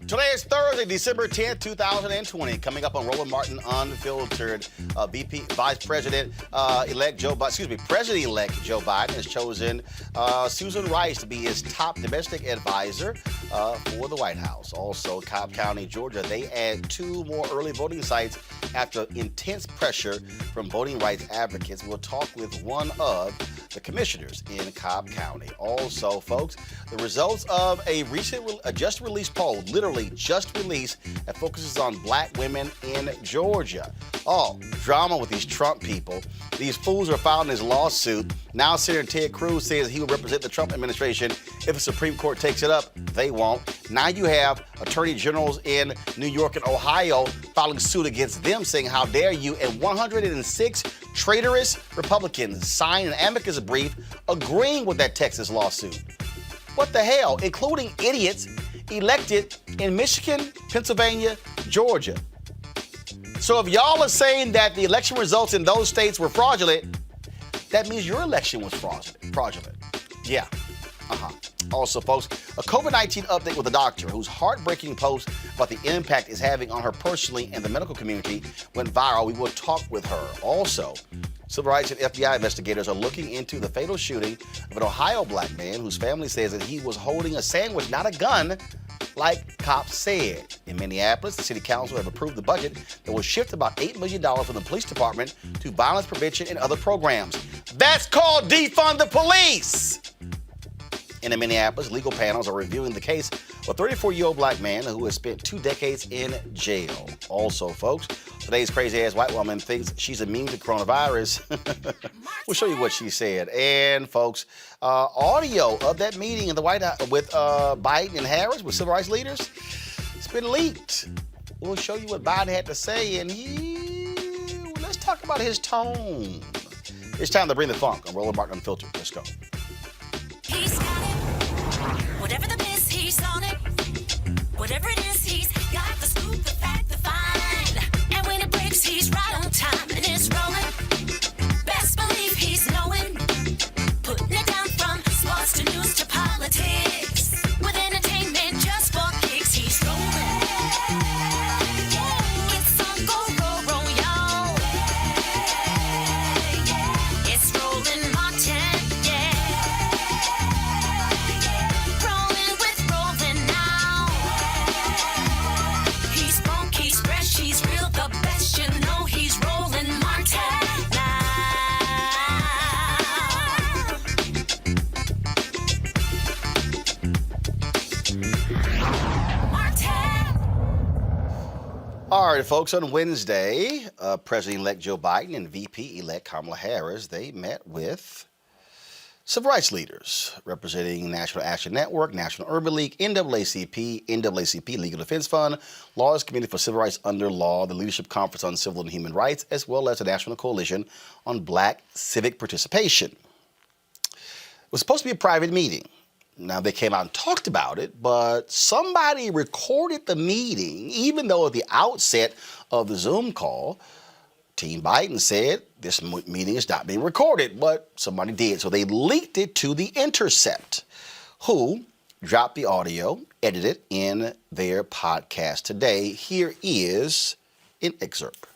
Today is Thursday, December 10th, 2020. Coming up on Roland Martin Unfiltered, President-elect Joe Biden has chosen Susan Rice to be his top domestic advisor for the White House. Also, Cobb County, Georgia, they add 2 more early voting sites after intense pressure from voting rights advocates. We'll talk with one of the commissioners in Cobb County. Also, folks, the results of a recent just released poll, literally just released, that focuses on black women in Georgia. Oh, drama with these Trump people. These fools are filing this lawsuit. Now Senator Ted Cruz says he will represent the Trump administration if the Supreme Court takes it up. They won't. Now you have attorney generals in New York and Ohio filing suit against them, saying, how dare you? And 106 traitorous Republicans signed an amicus brief agreeing with that Texas lawsuit. What the hell? Including idiots elected in Michigan, Pennsylvania, Georgia. So if y'all are saying that the election results in those states were fraudulent, that means your election was fraudulent. Yeah. Also, folks, a COVID-19 update with a doctor whose heartbreaking post about the impact it's having on her personally and the medical community went viral. We will talk with her. Also, civil rights and FBI investigators are looking into the fatal shooting of an Ohio black man whose family says that he was holding a sandwich, not a gun, like cops said. In Minneapolis, the city council have approved the budget that will shift about $8 million from the police department to violence prevention and other programs. That's called defund the police. And in Minneapolis, legal panels are reviewing the case of a 34-year-old black man who has spent 2 decades in jail. Also, folks, today's crazy-ass white woman thinks she's immune to coronavirus. We'll show you what she said. And, folks, audio of that meeting in the White House with Biden and Harris, with civil rights leaders, it's been leaked. We'll show you what Biden had to say, and let's talk about his tone. It's time to bring the funk on Roland Martin Unfiltered. Let's go. He's got it. Whatever the biz, he's on it. Whatever it is, he's got the scoop, the fact, the find. And when it breaks, he's right on time and it's rolling. Best believe he's knowing. Putting it down from sports to news to politics. With entertainment just for kicks, he's rolling. It's on go, y'all. It's Roland Martin. All right, folks, on Wednesday, President-elect Joe Biden and VP-elect Kamala Harris, they met with civil rights leaders representing National Action Network, National Urban League, NAACP, Legal Defense Fund, Lawyers Committee for Civil Rights Under Law, the Leadership Conference on Civil and Human Rights, as well as the National Coalition on Black Civic Participation. It was supposed to be a private meeting. Now, they came out and talked about it, but somebody recorded the meeting, even though at the outset of the Zoom call, Team Biden said this meeting is not being recorded, but somebody did. So they leaked it to The Intercept, who dropped the audio, edited in their podcast today. Here is an excerpt.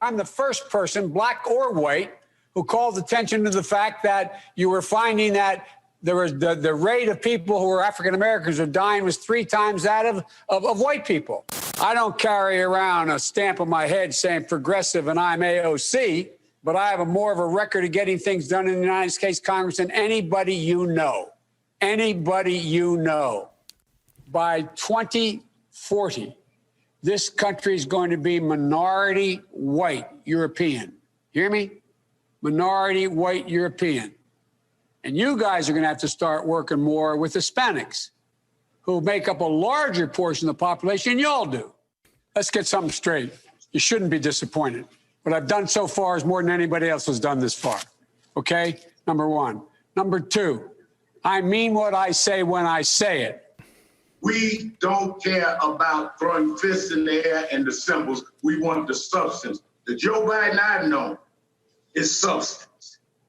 I'm the first person, black or white, who called attention to the fact that you were finding that there was the rate of people who were African Americans who are dying was 3 times that of white people. I don't carry around a stamp on my head saying progressive and I'm AOC, but I have more of a record of getting things done in the United States Congress than anybody you know. Anybody you know. By 2040, this country is going to be minority white European. Hear me? Minority white European. And you guys are going to have to start working more with Hispanics, who make up a larger portion of the population than y'all do. Let's get something straight. You shouldn't be disappointed. What I've done so far is more than anybody else has done this far. Okay? Number 1. Number 2, I mean what I say when I say it. We don't care about throwing fists in the air and the symbols. We want the substance. The Joe Biden I've known is substance.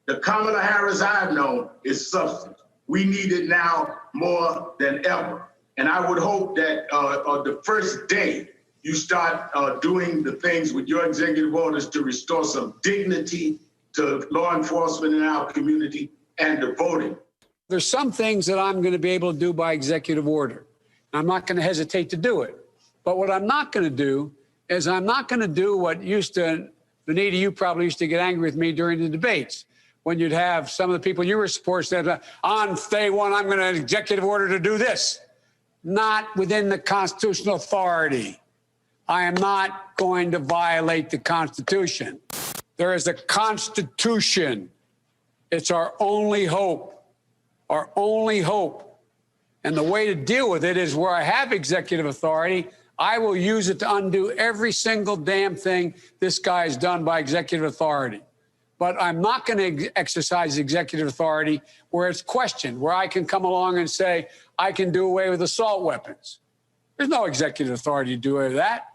The Kamala Harris I've known is substance. We need it now more than ever. And I would hope that the first day you start doing the things with your executive orders to restore some dignity to law enforcement in our community and to voting. There's some things that I'm going to be able to do by executive order. I'm not going to hesitate to do it. But what I'm not going to do is I'm not going to do what used to, Benita, you probably used to get angry with me during the debates when you'd have some of the people you were supporting said, on day one, I'm going to executive order to do this. Not within the constitutional authority. I am not going to violate the Constitution. There is a Constitution. It's our only hope. Our only hope. And the way to deal with it is where I have executive authority, I will use it to undo every single damn thing this guy has done by executive authority. But I'm not going to exercise executive authority where it's questioned, where I can come along and say, I can do away with assault weapons. There's no executive authority to do away with that.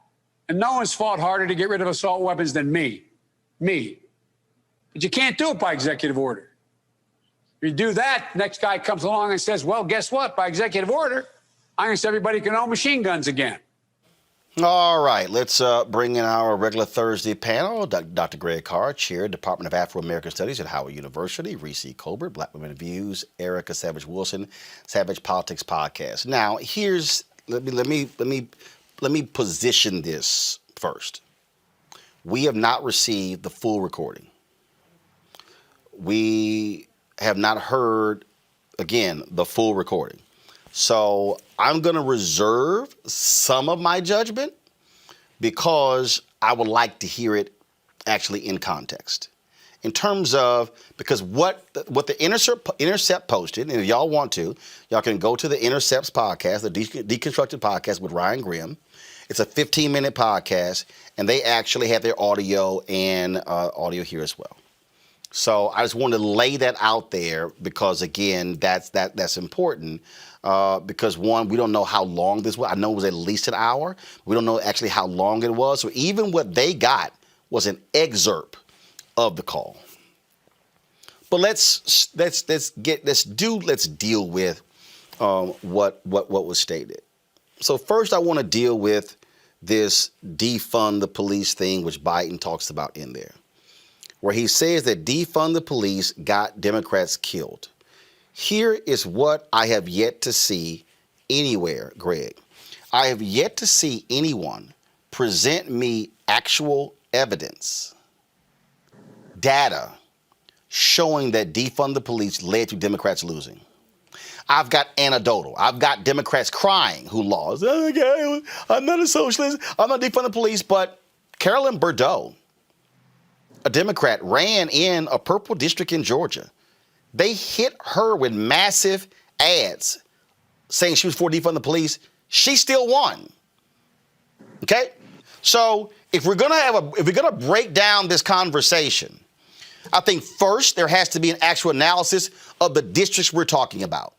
And no one's fought harder to get rid of assault weapons than me. Me. But you can't do it by executive order. If you do that, next guy comes along and says, well, guess what? By executive order, I'm going to say everybody can own machine guns again. All right, let's bring in our regular Thursday panel. Dr. Greg Carr, Chair, Department of Afro-American Studies at Howard University. Reese Colbert, Black Women Views. Erica Savage Wilson, Savage Politics Podcast. Now, let me position this first. We have not received the full recording. We have not heard, again, the full recording. So I'm going to reserve some of my judgment because I would like to hear it actually in context. In terms of, because what the Intercept posted, and if y'all want to, y'all can go to the Intercept's podcast, the Deconstructed Podcast with Ryan Grimm. It's a 15-minute podcast, and they actually have their audio and audio here as well. So I just wanted to lay that out there because, again, that's important. Because one, we don't know how long this was. I know it was at least an hour. We don't know actually how long it was. So even what they got was an excerpt of the call. But let's deal with what was stated. So first, I want to deal with this defund the police thing, which Biden talks about in there, where he says that defund the police got Democrats killed. Here is what I have yet to see anywhere, Greg. I have yet to see anyone present me actual evidence, data, showing that defund the police led to Democrats losing. I've got anecdotal. I've got Democrats crying who lost. Okay, I'm not a socialist. I'm not defund the police. But Carolyn Bourdeaux, a Democrat, ran in a purple district in Georgia. They hit her with massive ads saying she was for defund the police. She still won. Okay? So if we're gonna break down this conversation, I think first there has to be an actual analysis of the districts we're talking about.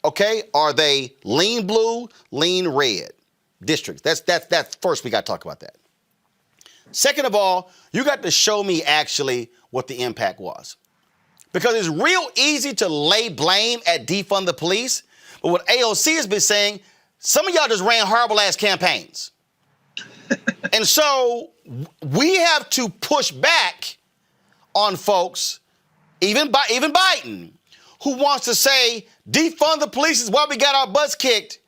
Okay? Are they lean blue, lean red districts? That's first we got to talk about that. Second of all, you got to show me actually what the impact was. Because it's real easy to lay blame at defund the police. But what AOC has been saying, some of y'all just ran horrible ass campaigns. And so we have to push back on folks, even Biden, who wants to say defund the police is why we got our butts kicked.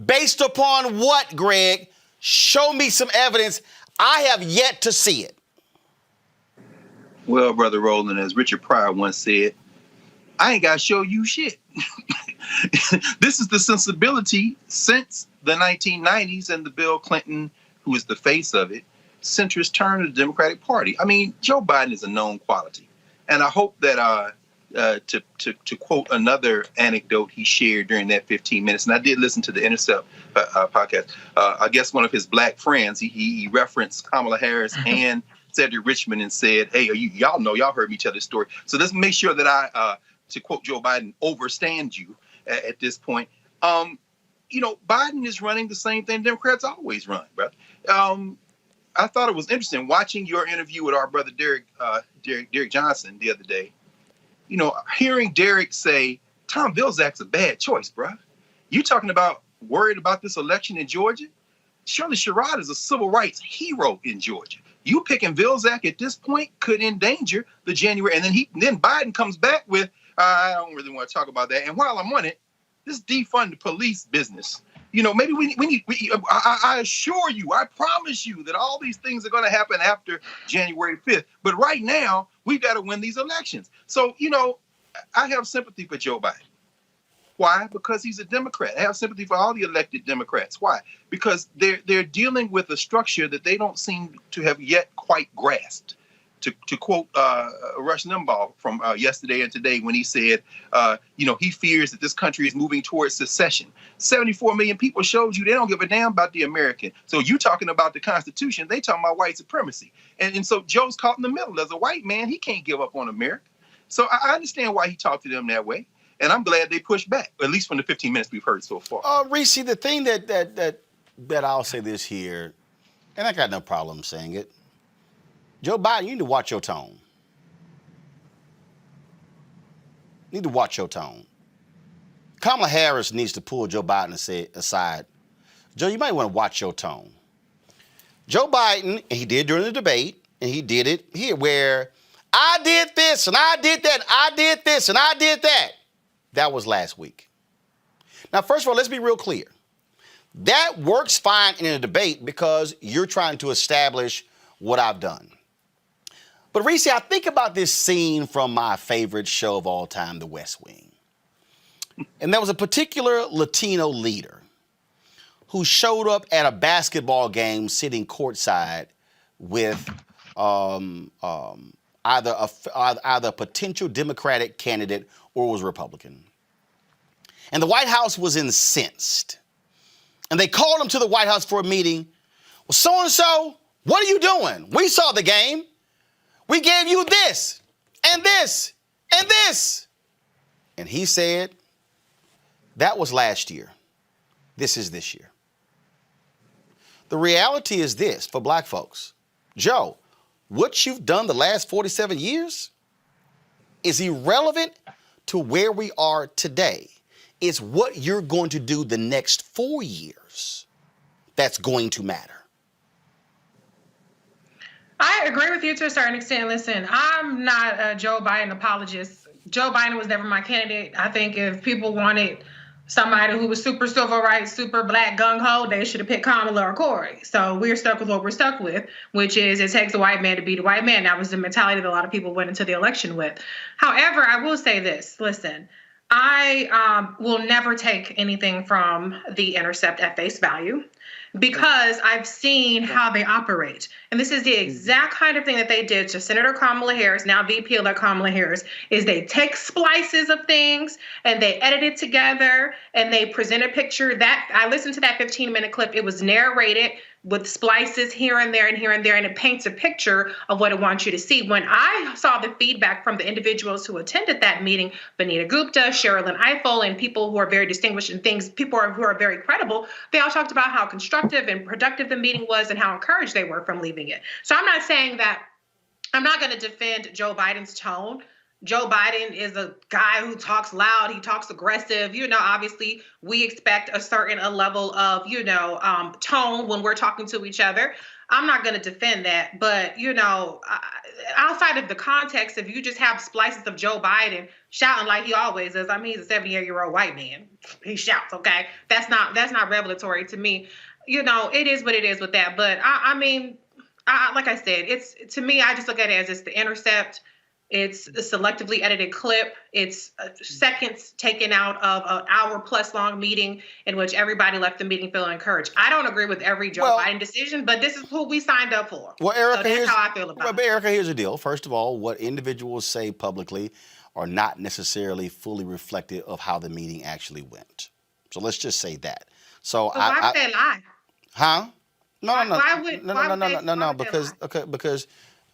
Based upon what, Greg? Show me some evidence. I have yet to see it. Well, Brother Roland, as Richard Pryor once said, I ain't got to show you shit. This is the sensibility since the 1990s and the Bill Clinton, who is the face of it, centrist turn of the Democratic Party. I mean, Joe Biden is a known quality. And I hope that to quote another anecdote he shared during that 15 minutes, and I did listen to the Intercept podcast, I guess one of his black friends, he referenced Kamala Harris and Cedric Richmond and said, hey, y'all heard me tell this story. So let's make sure that I, to quote Joe Biden, overstand you at this point. Biden is running the same thing Democrats always run, brother. I thought it was interesting watching your interview with our brother Derek Johnson the other day. Hearing Derek say, Tom Vilsack's a bad choice, bro. You talking about worried about this election in Georgia? Shirley Sherrod is a civil rights hero in Georgia. You picking Vilsack at this point could endanger the January. And then Biden comes back with, I don't really want to talk about that. And while I'm on it, this defund the police business. You know, maybe I assure you, I promise you that all these things are going to happen after January 5th. But right now, we've got to win these elections. So, you know, I have sympathy for Joe Biden. Why? Because he's a Democrat. I have sympathy for all the elected Democrats. Why? Because they're dealing with a structure that they don't seem to have yet quite grasped. To quote Rush Limbaugh from yesterday and today when he said, you know, he fears that this country is moving towards secession. 74 million people showed you they don't give a damn about the American. So you talking about the Constitution, they talking about white supremacy. And so Joe's caught in the middle. As a white man, he can't give up on America. So I understand why he talked to them that way. And I'm glad they pushed back, at least from the 15 minutes we've heard so far. Reese, the thing that I'll say this here, and I got no problem saying it, Joe Biden, you need to watch your tone. You need to watch your tone. Kamala Harris needs to pull Joe Biden aside. Joe, you might want to watch your tone. Joe Biden, and he did during the debate, and he did it here, where I did this, and I did that, I did this, and I did that. That was last week. Now, first of all, let's be real clear. That works fine in a debate because you're trying to establish what I've done. But Reese, I think about this scene from my favorite show of all time, The West Wing. And there was a particular Latino leader who showed up at a basketball game sitting courtside with either a potential Democratic candidate or was Republican. And the White House was incensed. And they called him to the White House for a meeting. Well, so-and-so, what are you doing? We saw the game. We gave you this, and this, and this. And he said, that was last year. This is this year. The reality is this for black folks. Joe, what you've done the last 47 years is irrelevant to where we are today. It's what you're going to do the next 4 years that's going to matter. I agree with you to a certain extent. Listen, I'm not a Joe Biden apologist. Joe Biden was never my candidate. I think if people wanted somebody who was super civil rights, super black gung-ho, they should have picked Kamala or Corey. So we're stuck with what we're stuck with, which is it takes a white man to beat a white man. That was the mentality that a lot of people went into the election with. However, I will say this. Listen, I will never take anything from The Intercept at face value, because I've seen how they operate. And this is the exact kind of thing that they did to Senator Kamala Harris, now VP-elect Kamala Harris, is they take splices of things and they edit it together and they present a picture. That I listened to that 15-minute clip. It was narrated with splices here and there and here and there, and it paints a picture of what it wants you to see. When I saw the feedback from the individuals who attended that meeting, Vanita Gupta, Sherilyn Ifill, and people who are very distinguished in things, people who are very credible, they all talked about how constructive and productive the meeting was and how encouraged they were from leaving it. So I'm not saying that I'm not going to defend Joe Biden's tone. Joe Biden is a guy who talks loud. He talks aggressive. You know, obviously, we expect a certain level of, tone when we're talking to each other. I'm not going to defend that. But, outside of the context, if you just have splices of Joe Biden shouting like he always is, I mean, he's a 78-year-old white man. He shouts, okay? That's not revelatory to me. It is what it is with that. But, like I said, it's to me, I just look at it as it's The Intercept. It's a selectively edited clip. It's seconds taken out of an hour-plus long meeting in which everybody left the meeting feeling encouraged. I don't agree with every Joe Biden decision, but this is who we signed up for. Well, Erica, so that's how I feel about it. Erica, here's the deal. First of all, what individuals say publicly are not necessarily fully reflective of how the meeting actually went. So let's just say that. So why would they lie? Huh? No,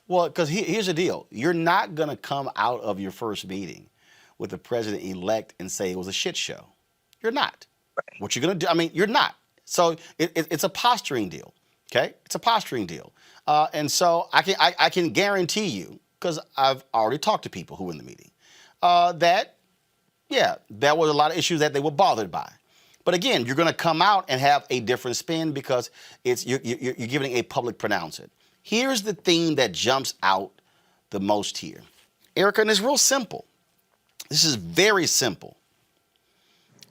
because here's the deal. You're not going to come out of your first meeting with the president-elect and say it was a shit show. You're not. Right. What you're going to do, you're not. So it's a posturing deal, okay? It's a posturing deal. And so I can guarantee you, because I've already talked to people who were in the meeting, that there was a lot of issues that they were bothered by. But again, you're going to come out and have a different spin because you're giving a public pronouncement. Here's the thing that jumps out the most here, Erica, and it's real simple. This is very simple.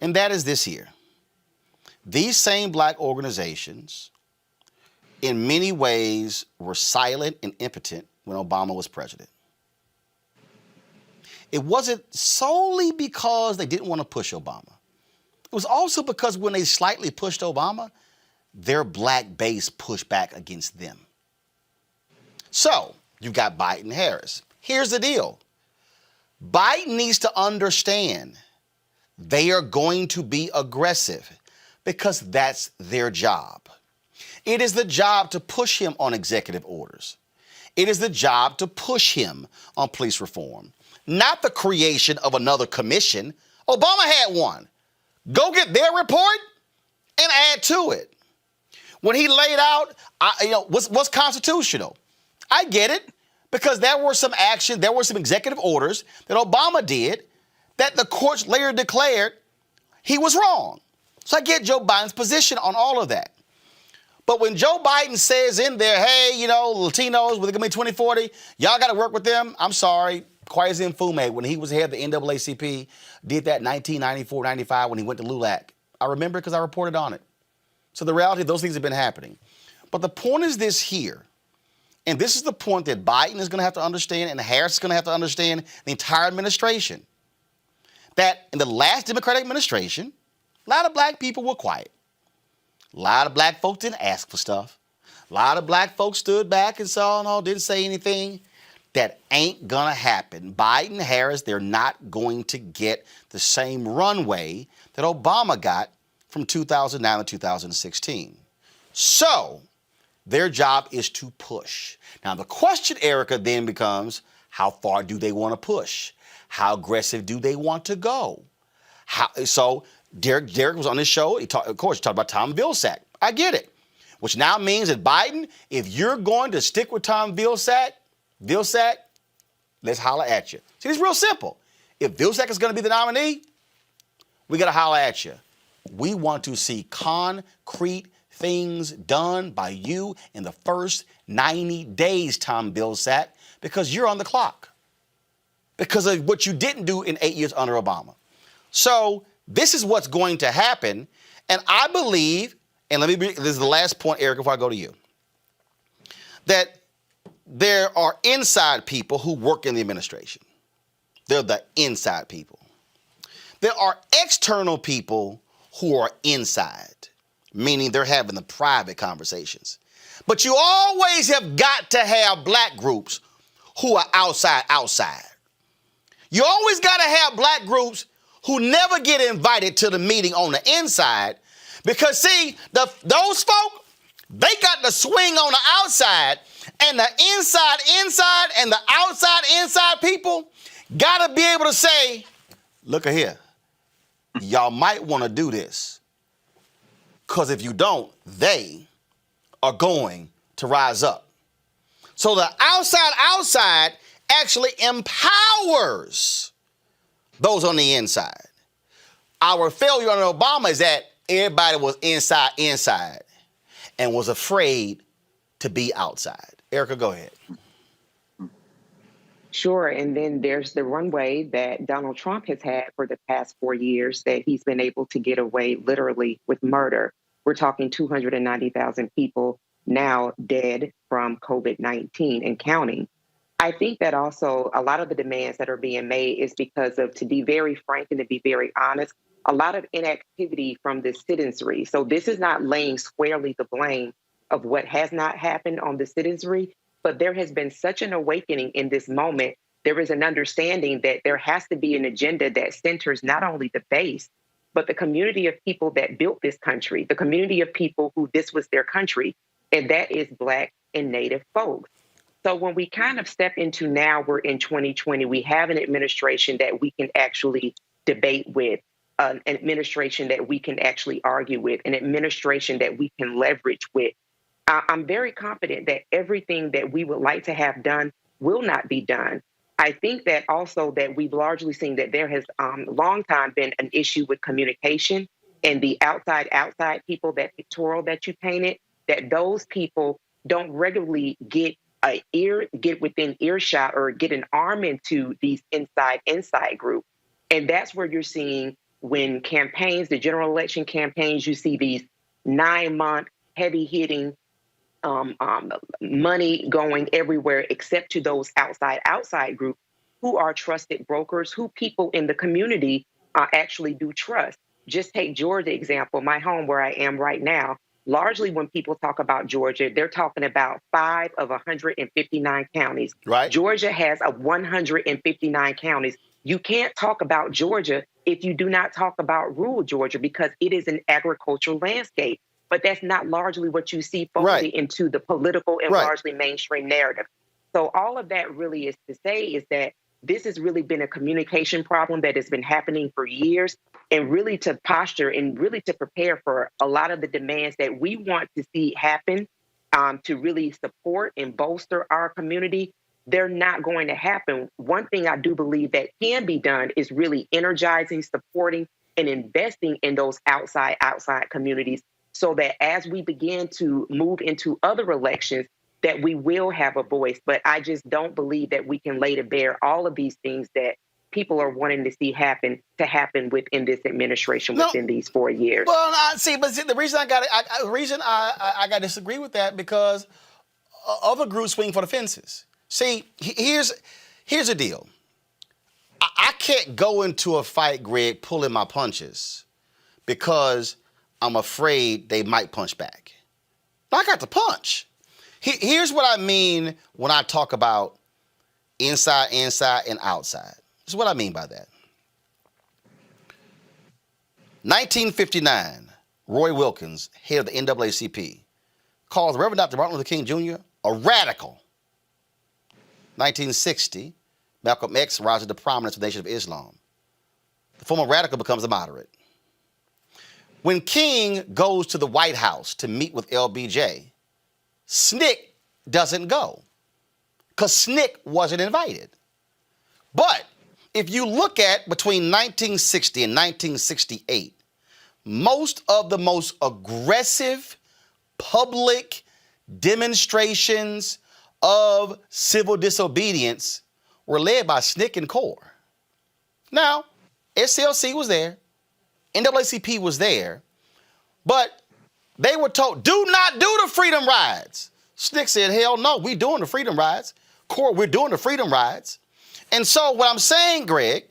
And that is this here. These same black organizations, in many ways, were silent and impotent when Obama was president. It wasn't solely because they didn't want to push Obama. It was also because when they slightly pushed Obama, their black base pushed back against them. So you've got Biden and Harris. Here's the deal. Biden needs to understand they are going to be aggressive because that's their job. It is the job to push him on executive orders. It is the job to push him on police reform, not the creation of another commission. Obama had one. Go get their report and add to it. When he laid out, what's constitutional? I get it, because there were some action, there were some executive orders that Obama did that the courts later declared he was wrong. So I get Joe Biden's position on all of that. But when Joe Biden says in there, hey, Latinos, we're going to be 2040, y'all got to work with them. I'm sorry. Kwesi Mfume, when he was head of the NAACP, did that 1994, 95 when he went to LULAC. I remember because I reported on it. So the reality, those things have been happening. But the point is this here, and this is the point that Biden is going to have to understand and Harris is going to have to understand, the entire administration, that in the last Democratic administration, a lot of black people were quiet. A lot of black folks didn't ask for stuff. A lot of black folks stood back and saw, no, didn't say anything. That ain't gonna happen. Biden, Harris, they're not going to get the same runway that Obama got from 2009 to 2016. So their job is to push. Now the question, Erica, then becomes, how far do they want to push? How aggressive do they want to go? So Derek was on this show. He talked about Tom Vilsack. I get it. Which now means that Biden, if you're going to stick with Tom Vilsack, let's holler at you. See, it's real simple. If Vilsack is going to be the nominee, we got to holler at you. We want to see concrete things done by you in the first 90 days, Tom Vilsack, because you're on the clock. Because of what you didn't do in 8 years under Obama. So this is what's going to happen. And I believe, and this is the last point, Eric, before I go to you, that there are inside people who work in the administration. They're the inside people. There are external people who are inside, meaning they're having the private conversations. But you always have got to have black groups who are outside. You always got to have black groups who never get invited to the meeting on the inside because, see, those folk, they got the swing on the outside, and the inside and the outside people got to be able to say, look here, y'all might want to do this because if you don't, they are going to rise up. So the outside actually empowers those on the inside. Our failure under Obama is that everybody was inside and was afraid to be outside. Erica, go ahead. Sure. And then there's the runway that Donald Trump has had for the past 4 years that he's been able to get away literally with murder. We're talking 290,000 people now dead from COVID-19 and counting. I think that also a lot of the demands that are being made is because of, to be very frank and to be very honest, a lot of inactivity from the citizenry. So this is not laying squarely the blame of what has not happened on the citizenry, but there has been such an awakening in this moment. There is an understanding that there has to be an agenda that centers not only the base, but the community of people that built this country, the community of people who this was their country, and that is Black and Native folks. So when we kind of step into now, we're in 2020, we have an administration that we can actually debate with, an administration that we can actually argue with, an administration that we can leverage with. I'm very confident that everything that we would like to have done will not be done. I think that also that we've largely seen that there has long time been an issue with communication and the outside people, that pictorial that you painted, that those people don't regularly get within earshot or get an arm into these inside groups. And that's where you're seeing when campaigns, the general election campaigns, you see these 9-month heavy hitting money going everywhere except to those outside groups who are trusted brokers, who people in the community actually do trust. Just take Georgia example, my home where I am right now. Largely when people talk about Georgia, they're talking about 5 of 159 counties. Right. Georgia has 159 counties. You can't talk about Georgia if you do not talk about rural Georgia, because it is an agricultural landscape. But that's not largely what you see folded into the political and largely mainstream narrative. So all of that really is to say is that this has really been a communication problem that has been happening for years, and really to posture and really to prepare for a lot of the demands that we want to see happen to really support and bolster our community. They're not going to happen. One thing I do believe that can be done is really energizing, supporting, and investing in those outside communities, so that as we begin to move into other elections, that we will have a voice. But I just don't believe that we can lay to bear all of these things that people are wanting to see happen within this administration within these 4 years. Well, the reason I got to disagree with that, because other groups swing for the fences. See, here's the deal. I can't go into a fight, Greg, pulling my punches because I'm afraid they might punch back. I got to punch. Here's what I mean when I talk about inside, and outside. This is what I mean by that. 1959, Roy Wilkins, head of the NAACP, calls Reverend Dr. Martin Luther King Jr. a radical. 1960, Malcolm X rises to prominence with the Nation of Islam. The former radical becomes a moderate. When King goes to the White House to meet with LBJ, SNCC doesn't go because SNCC wasn't invited. But if you look at between 1960 and 1968, most of the most aggressive public demonstrations of civil disobedience were led by SNCC and CORE. Now, SCLC was there, NAACP was there, but they were told, do not do the freedom rides. SNCC said, hell no, we doing the freedom rides. CORE, we're doing the freedom rides. And so what I'm saying, Greg,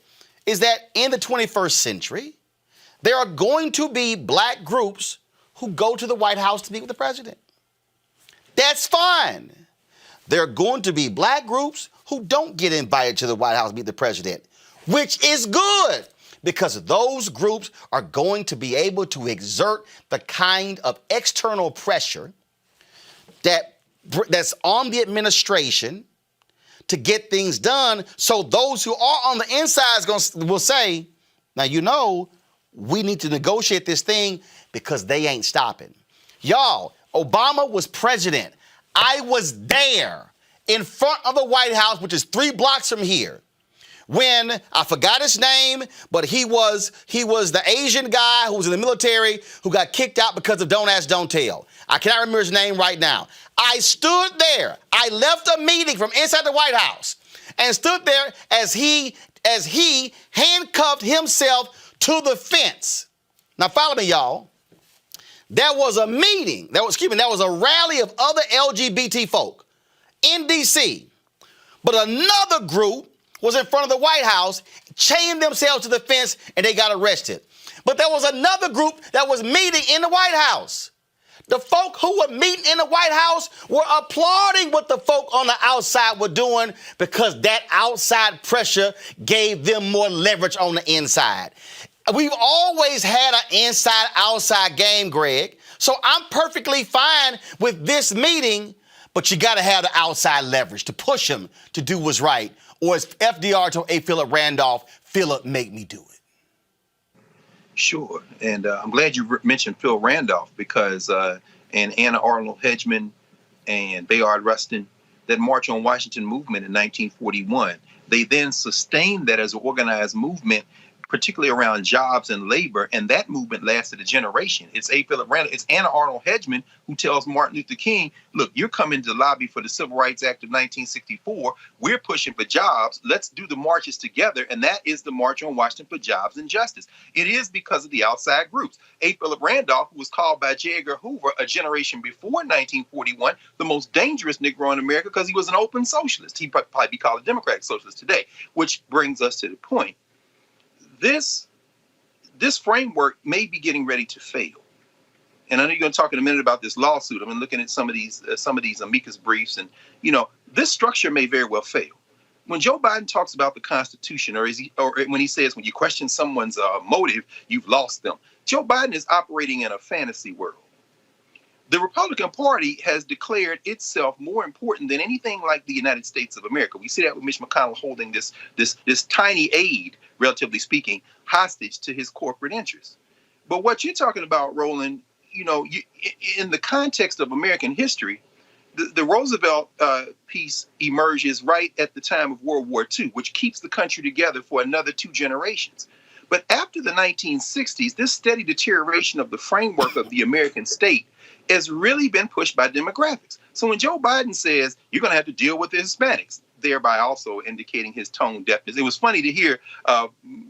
is that in the 21st century, there are going to be black groups who go to the White House to meet with the president. That's fine. There are going to be black groups who don't get invited to the White House to meet the president, which is good, because those groups are going to be able to exert the kind of external pressure that's on the administration to get things done. So those who are on the inside will say, now, we need to negotiate this thing because they ain't stopping. Y'all, Obama was president. I was there in front of the White House, which is 3 blocks from here, when I forgot his name, but he was the Asian guy who was in the military who got kicked out because of Don't Ask, Don't Tell. I cannot remember his name right now. I stood there. I left a meeting from inside the White House and stood there as he handcuffed himself to the fence. Now follow me, y'all. There was a meeting, there was a rally of other LGBT folk in D.C., but another group was in front of the White House, chained themselves to the fence, and they got arrested. But there was another group that was meeting in the White House. The folk who were meeting in the White House were applauding what the folk on the outside were doing, because that outside pressure gave them more leverage on the inside. We've always had an inside-outside game, Greg. So I'm perfectly fine with this meeting, but you got to have the outside leverage to push them to do what's right. Or as FDR told A. Philip Randolph, Philip, make me do it. Sure. And I'm glad you mentioned Phil Randolph, because and Anna Arnold Hedgeman and Bayard Rustin, that March on Washington movement in 1941, they then sustained that as an organized movement particularly around jobs and labor, and that movement lasted a generation. It's A. Philip Randall, it's Anna Arnold Hedgeman who tells Martin Luther King, look, you're coming to lobby for the Civil Rights Act of 1964. We're pushing for jobs. Let's do the marches together. And that is the March on Washington for Jobs and Justice. It is because of the outside groups. A. Philip Randolph, who was called by J. Edgar Hoover a generation before 1941, the most dangerous Negro in America because he was an open socialist. He'd probably be called a Democratic socialist today, which brings us to the point. This framework may be getting ready to fail. And I know you're going to talk in a minute about this lawsuit. I've been looking at some of these amicus briefs, and this structure may very well fail. When Joe Biden talks about the Constitution, or when he says when you question someone's motive, you've lost them, Joe Biden is operating in a fantasy world. The Republican Party has declared itself more important than anything like the United States of America. We see that with Mitch McConnell holding this tiny aid, relatively speaking, hostage to his corporate interests. But what you're talking about, Roland, in the context of American history, the Roosevelt piece emerges right at the time of World War II, which keeps the country together for another 2 generations. But after the 1960s, this steady deterioration of the framework of the American state has really been pushed by demographics. So when Joe Biden says you're going to have to deal with the Hispanics, thereby also indicating his tone deafness. It was funny to hear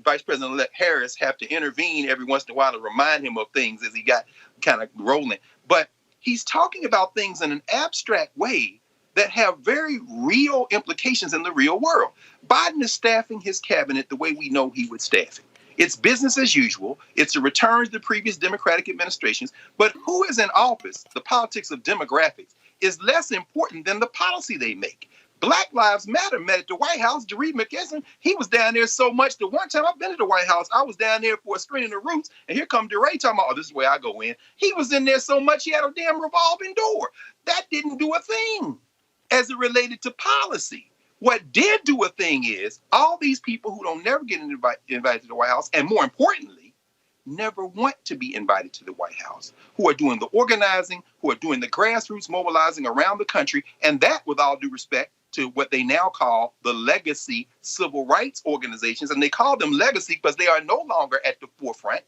Vice President-elect Harris have to intervene every once in a while to remind him of things as he got kind of rolling. But he's talking about things in an abstract way that have very real implications in the real world. Biden is staffing his cabinet the way we know he would staff it. It's business as usual. It's a return to the previous Democratic administrations. But who is in office, the politics of demographics, is less important than the policy they make. Black Lives Matter met at the White House. Jareed McKesson, he was down there so much that one time I've been to the White House, I was down there for a screening of Roots, and here come DeRay talking about, this is where I go in. He was in there so much he had a damn revolving door. That didn't do a thing as it related to policy. What did do a thing is all these people who don't never get invited to the White House, and more importantly, never want to be invited to the White House, who are doing the organizing, who are doing the grassroots mobilizing around the country, and that, with all due respect to what they now call the legacy civil rights organizations, and they call them legacy because they are no longer at the forefront.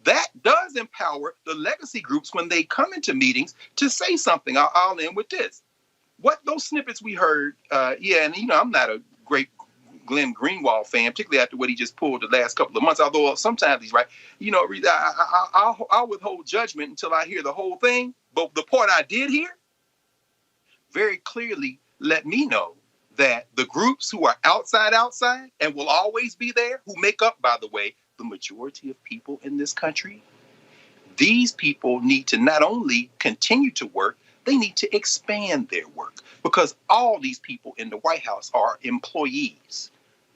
That does empower the legacy groups when they come into meetings to say something. I'll end with this. What those snippets we heard, and I'm not a great Glenn Greenwald fan, particularly after what he just pulled the last couple of months, although sometimes he's right. I'll withhold judgment until I hear the whole thing. But the part I did hear very clearly let me know that the groups who are outside and will always be there, who make up, by the way, the majority of people in this country, these people need to not only continue to work, they need to expand their work, because all these people in the White House are employees.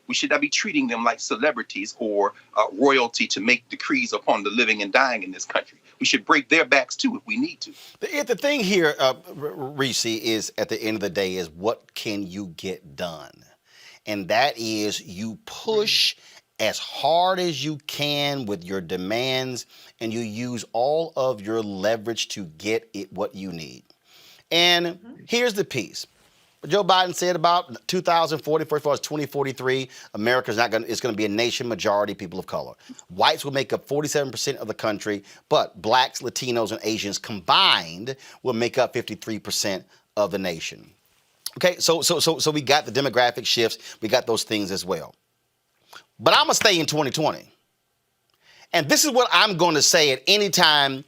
We should not be treating them like celebrities or royalty to make decrees upon the living and dying in this country. We should break their backs too if we need to. The thing here, Reese, is at the end of the day is what can you get done? And that is you push as hard as you can with your demands, and you use all of your leverage to get it what you need. And here's the piece. Joe Biden said about 2040, first of all, it's 2043, America's it's going to be a nation majority people of color. Whites will make up 47% of the country, but blacks, Latinos, and Asians combined will make up 53% of the nation. Okay, so we got the demographic shifts, we got those things as well. But I'm going to stay in 2020. And this is what I'm going to say at any time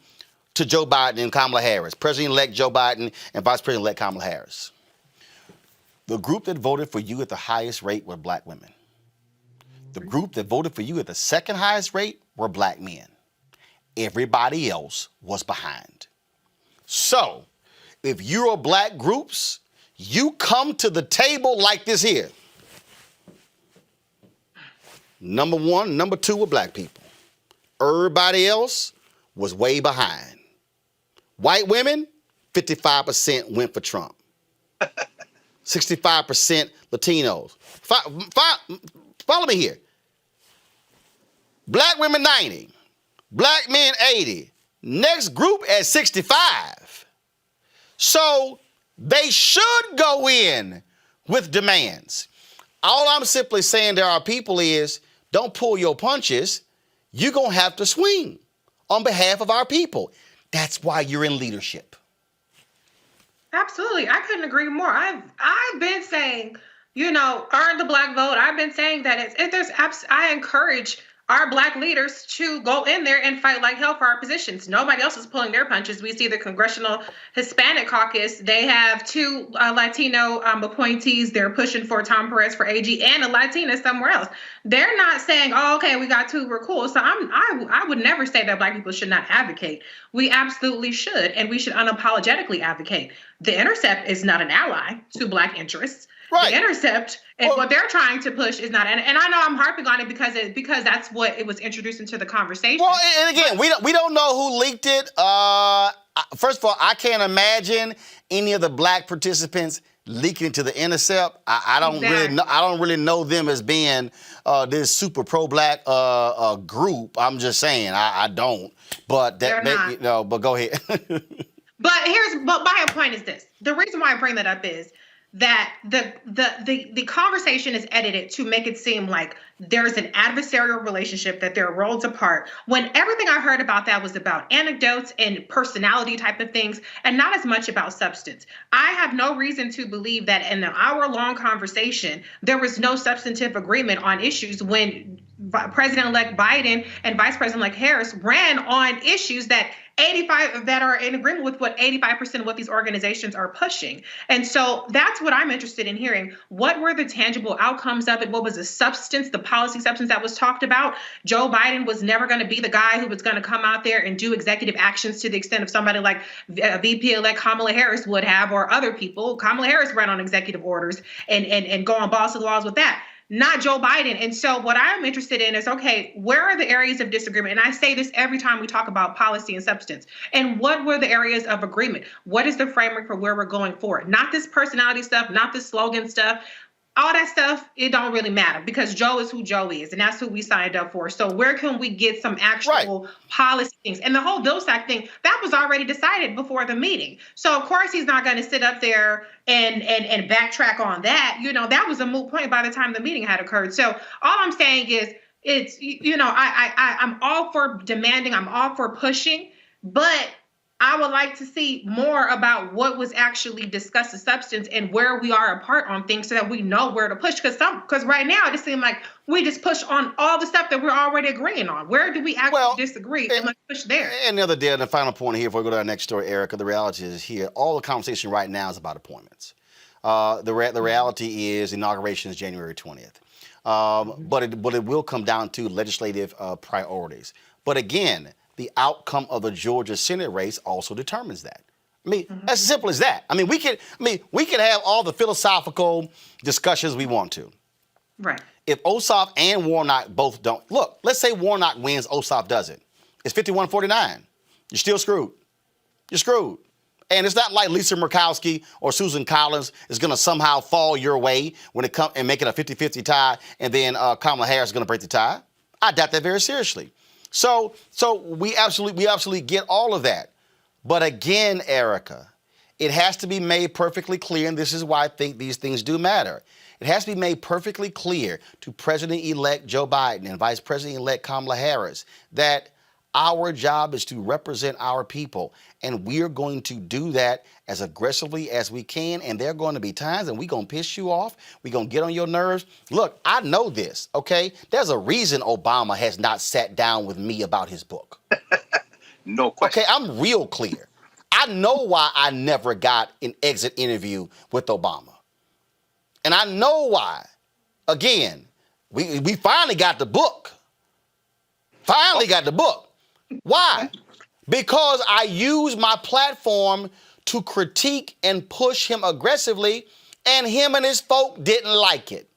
to Joe Biden and Kamala Harris, President-elect Joe Biden and Vice President-elect Kamala Harris. The group that voted for you at the highest rate were black women. The group that voted for you at the second highest rate were black men. Everybody else was behind. So, if you're black groups, you come to the table like this here. Number one, number two were black people. Everybody else was way behind. White women, 55% went for Trump. 65% Latinos. Follow me here. Black women, 90. Black men, 80. Next group at 65. So they should go in with demands. All I'm simply saying to our people is don't pull your punches, you're going to have to swing on behalf of our people. That's why you're in leadership. Absolutely. I couldn't agree more. I've been saying, earn the black vote. I've been saying that I encourage our black leaders to go in there and fight like hell for our positions. Nobody else is pulling their punches. We see the Congressional Hispanic Caucus. They have 2 Latino appointees. They're pushing for Tom Perez for AG and a Latina somewhere else. They're not saying, oh, okay, we got 2, we're cool. So I would never say that black people should not advocate. We absolutely should, and we should unapologetically advocate. The Intercept is not an ally to black interests. Right. The Intercept and what they're trying to push is not, and I know I'm harping on it because that's what it was introduced into the conversation. Well, and again, we don't know who leaked it. First of all, I can't imagine any of the black participants leaking to the Intercept. I don't really know them as being this super pro-black group. I'm just saying, I don't. But but go ahead. But my point is this: the reason why I bring that up is that the conversation is edited to make it seem like there's an adversarial relationship, that they're worlds apart, when everything I heard about that was about anecdotes and personality type of things and not as much about substance. I have no reason to believe that in an hour-long conversation, there was no substantive agreement on issues when President-elect Biden and Vice President-elect Harris ran on issues that are in agreement with what 85% of what these organizations are pushing. And so that's what I'm interested in hearing. What were the tangible outcomes of it? What was the substance, the policy substance that was talked about? Joe Biden was never going to be the guy who was going to come out there and do executive actions to the extent of somebody like VP-elect Kamala Harris would have, or other people. Kamala Harris ran on executive orders and go on balls to the walls with that. Not Joe Biden. And so what I'm interested in is, okay, where are the areas of disagreement? And I say this every time we talk about policy and substance. And what were the areas of agreement? What is the framework for where we're going forward? Not this personality stuff, not this slogan stuff. All that stuff, it don't really matter because Joe is who Joe is, and that's who we signed up for. So where can we get some actual policy things? And the whole Vilsack thing, that was already decided before the meeting. So of course he's not going to sit up there and backtrack on that. That was a moot point by the time the meeting had occurred. So all I'm saying is it's, I'm all for demanding, I'm all for pushing, but I would like to see more about what was actually discussed, the substance, and where we are apart on things so that we know where to push. Because right now it just seems like we just push on all the stuff that we're already agreeing on. Where do we actually disagree? And let's push there. And the other day, the final point here, before we go to our next story, Erica, the reality is here, all the conversation right now is about appointments. The reality is inauguration is January 20th. But it will come down to legislative priorities. But again, the outcome of the Georgia Senate race also determines that. I mean, as simple as that. I mean, we could have all the philosophical discussions we want to. Right. If Ossoff and Warnock both don't, look, let's say Warnock wins, Ossoff doesn't. It's 51-49. You're still screwed. You're screwed. And it's not like Lisa Murkowski or Susan Collins is going to somehow fall your way when it comes and make it a 50-50 tie, and then Kamala Harris is going to break the tie. I doubt that very seriously. So we absolutely get all of that. But again, Erica, it has to be made perfectly clear, and this is why I think these things do matter. It has to be made perfectly clear to President-elect Joe Biden and Vice President-elect Kamala Harris that our job is to represent our people, and we're going to do that as aggressively as we can, and there are going to be times and we're going to piss you off. We're going to get on your nerves. Look, I know this, okay? There's a reason Obama has not sat down with me about his book. No question. Okay, I'm real clear. I know why I never got an exit interview with Obama. And I know why. Again, we finally got the book. Finally got the book. Why? Because I used my platform to critique and push him aggressively, and him and his folk didn't like it.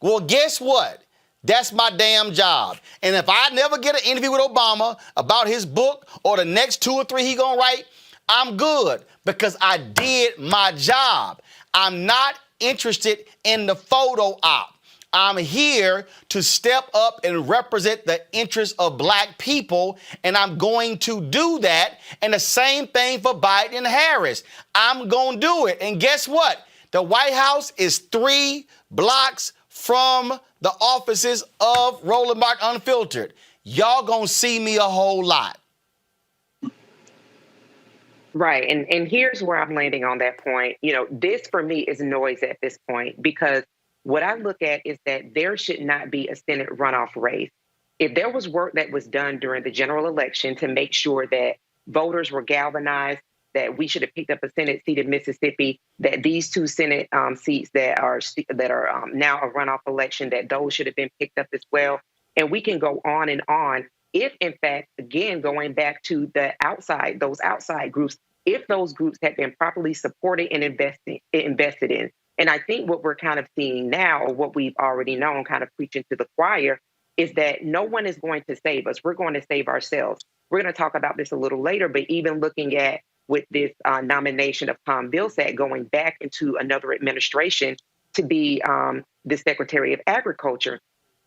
Well, guess what? That's my damn job. And if I never get an interview with Obama about his book or the next 2 or 3 he gonna write, I'm good because I did my job. I'm not interested in the photo op. I'm here to step up and represent the interests of black people, and I'm going to do that. And the same thing for Biden and Harris. I'm going to do it. And guess what? The White House is 3 blocks from the offices of Roland Martin Unfiltered, y'all gonna see me a whole lot. Right. And here's where I'm landing on that point. You know, this for me is noise at this point, because what I look at is that there should not be a Senate runoff race. If there was work that was done during the general election to make sure that voters were galvanized, that we should have picked up a Senate seat in Mississippi, that these two Senate seats that are now a runoff election, that those should have been picked up as well. And we can go on and on. If, in fact, again, going back to those outside groups, if those groups had been properly supported and invested in. And I think what we're kind of seeing now, or what we've already known, kind of preaching to the choir, is that no one is going to save us. We're going to save ourselves. We're going to talk about this a little later, but even looking at with this nomination of Tom Vilsack going back into another administration to be the Secretary of Agriculture,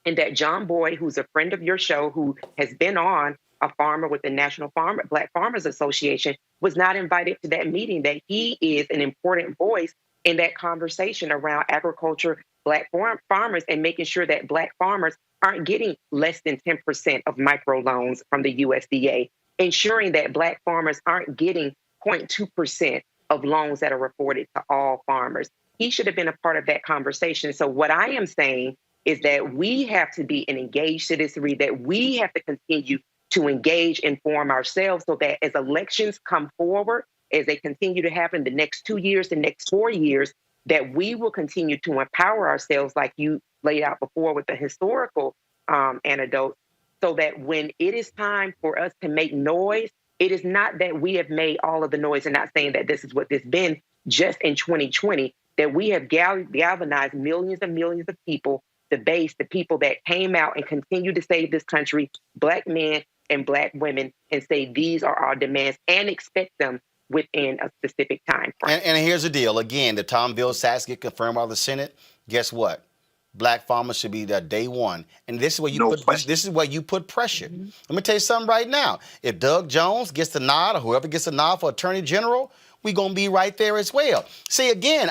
and that John Boyd, who's a friend of your show, who has been on, a farmer with the National Black Farmers Association, was not invited to that meeting, that he is an important voice in that conversation around agriculture, Black farmers, and making sure that Black farmers aren't getting less than 10% of microloans from the USDA, ensuring that Black farmers aren't getting 0.2% of loans that are afforded to all farmers. He should have been a part of that conversation. So what I am saying is that we have to be an engaged citizenry, that we have to continue to engage, inform ourselves, so that as elections come forward, as they continue to happen the next 2 years, the next 4 years, that we will continue to empower ourselves, like you laid out before with the historical anecdote, so that when it is time for us to make noise, it is not that we have made all of the noise, and not saying that this is what this been just in 2020, that we have galvanized millions and millions of people, the base, the people that came out and continue to save this country, Black men and Black women, and say these are our demands and expect them within a specific time frame. And here's the deal. Again, the Tom Vilsack get confirmed by the Senate. Guess what? Black farmers should be there day one. And this is where you put pressure. Mm-hmm. Let me tell you something right now. If Doug Jones gets the nod, or whoever gets the nod for Attorney General, we're going to be right there as well. See, again,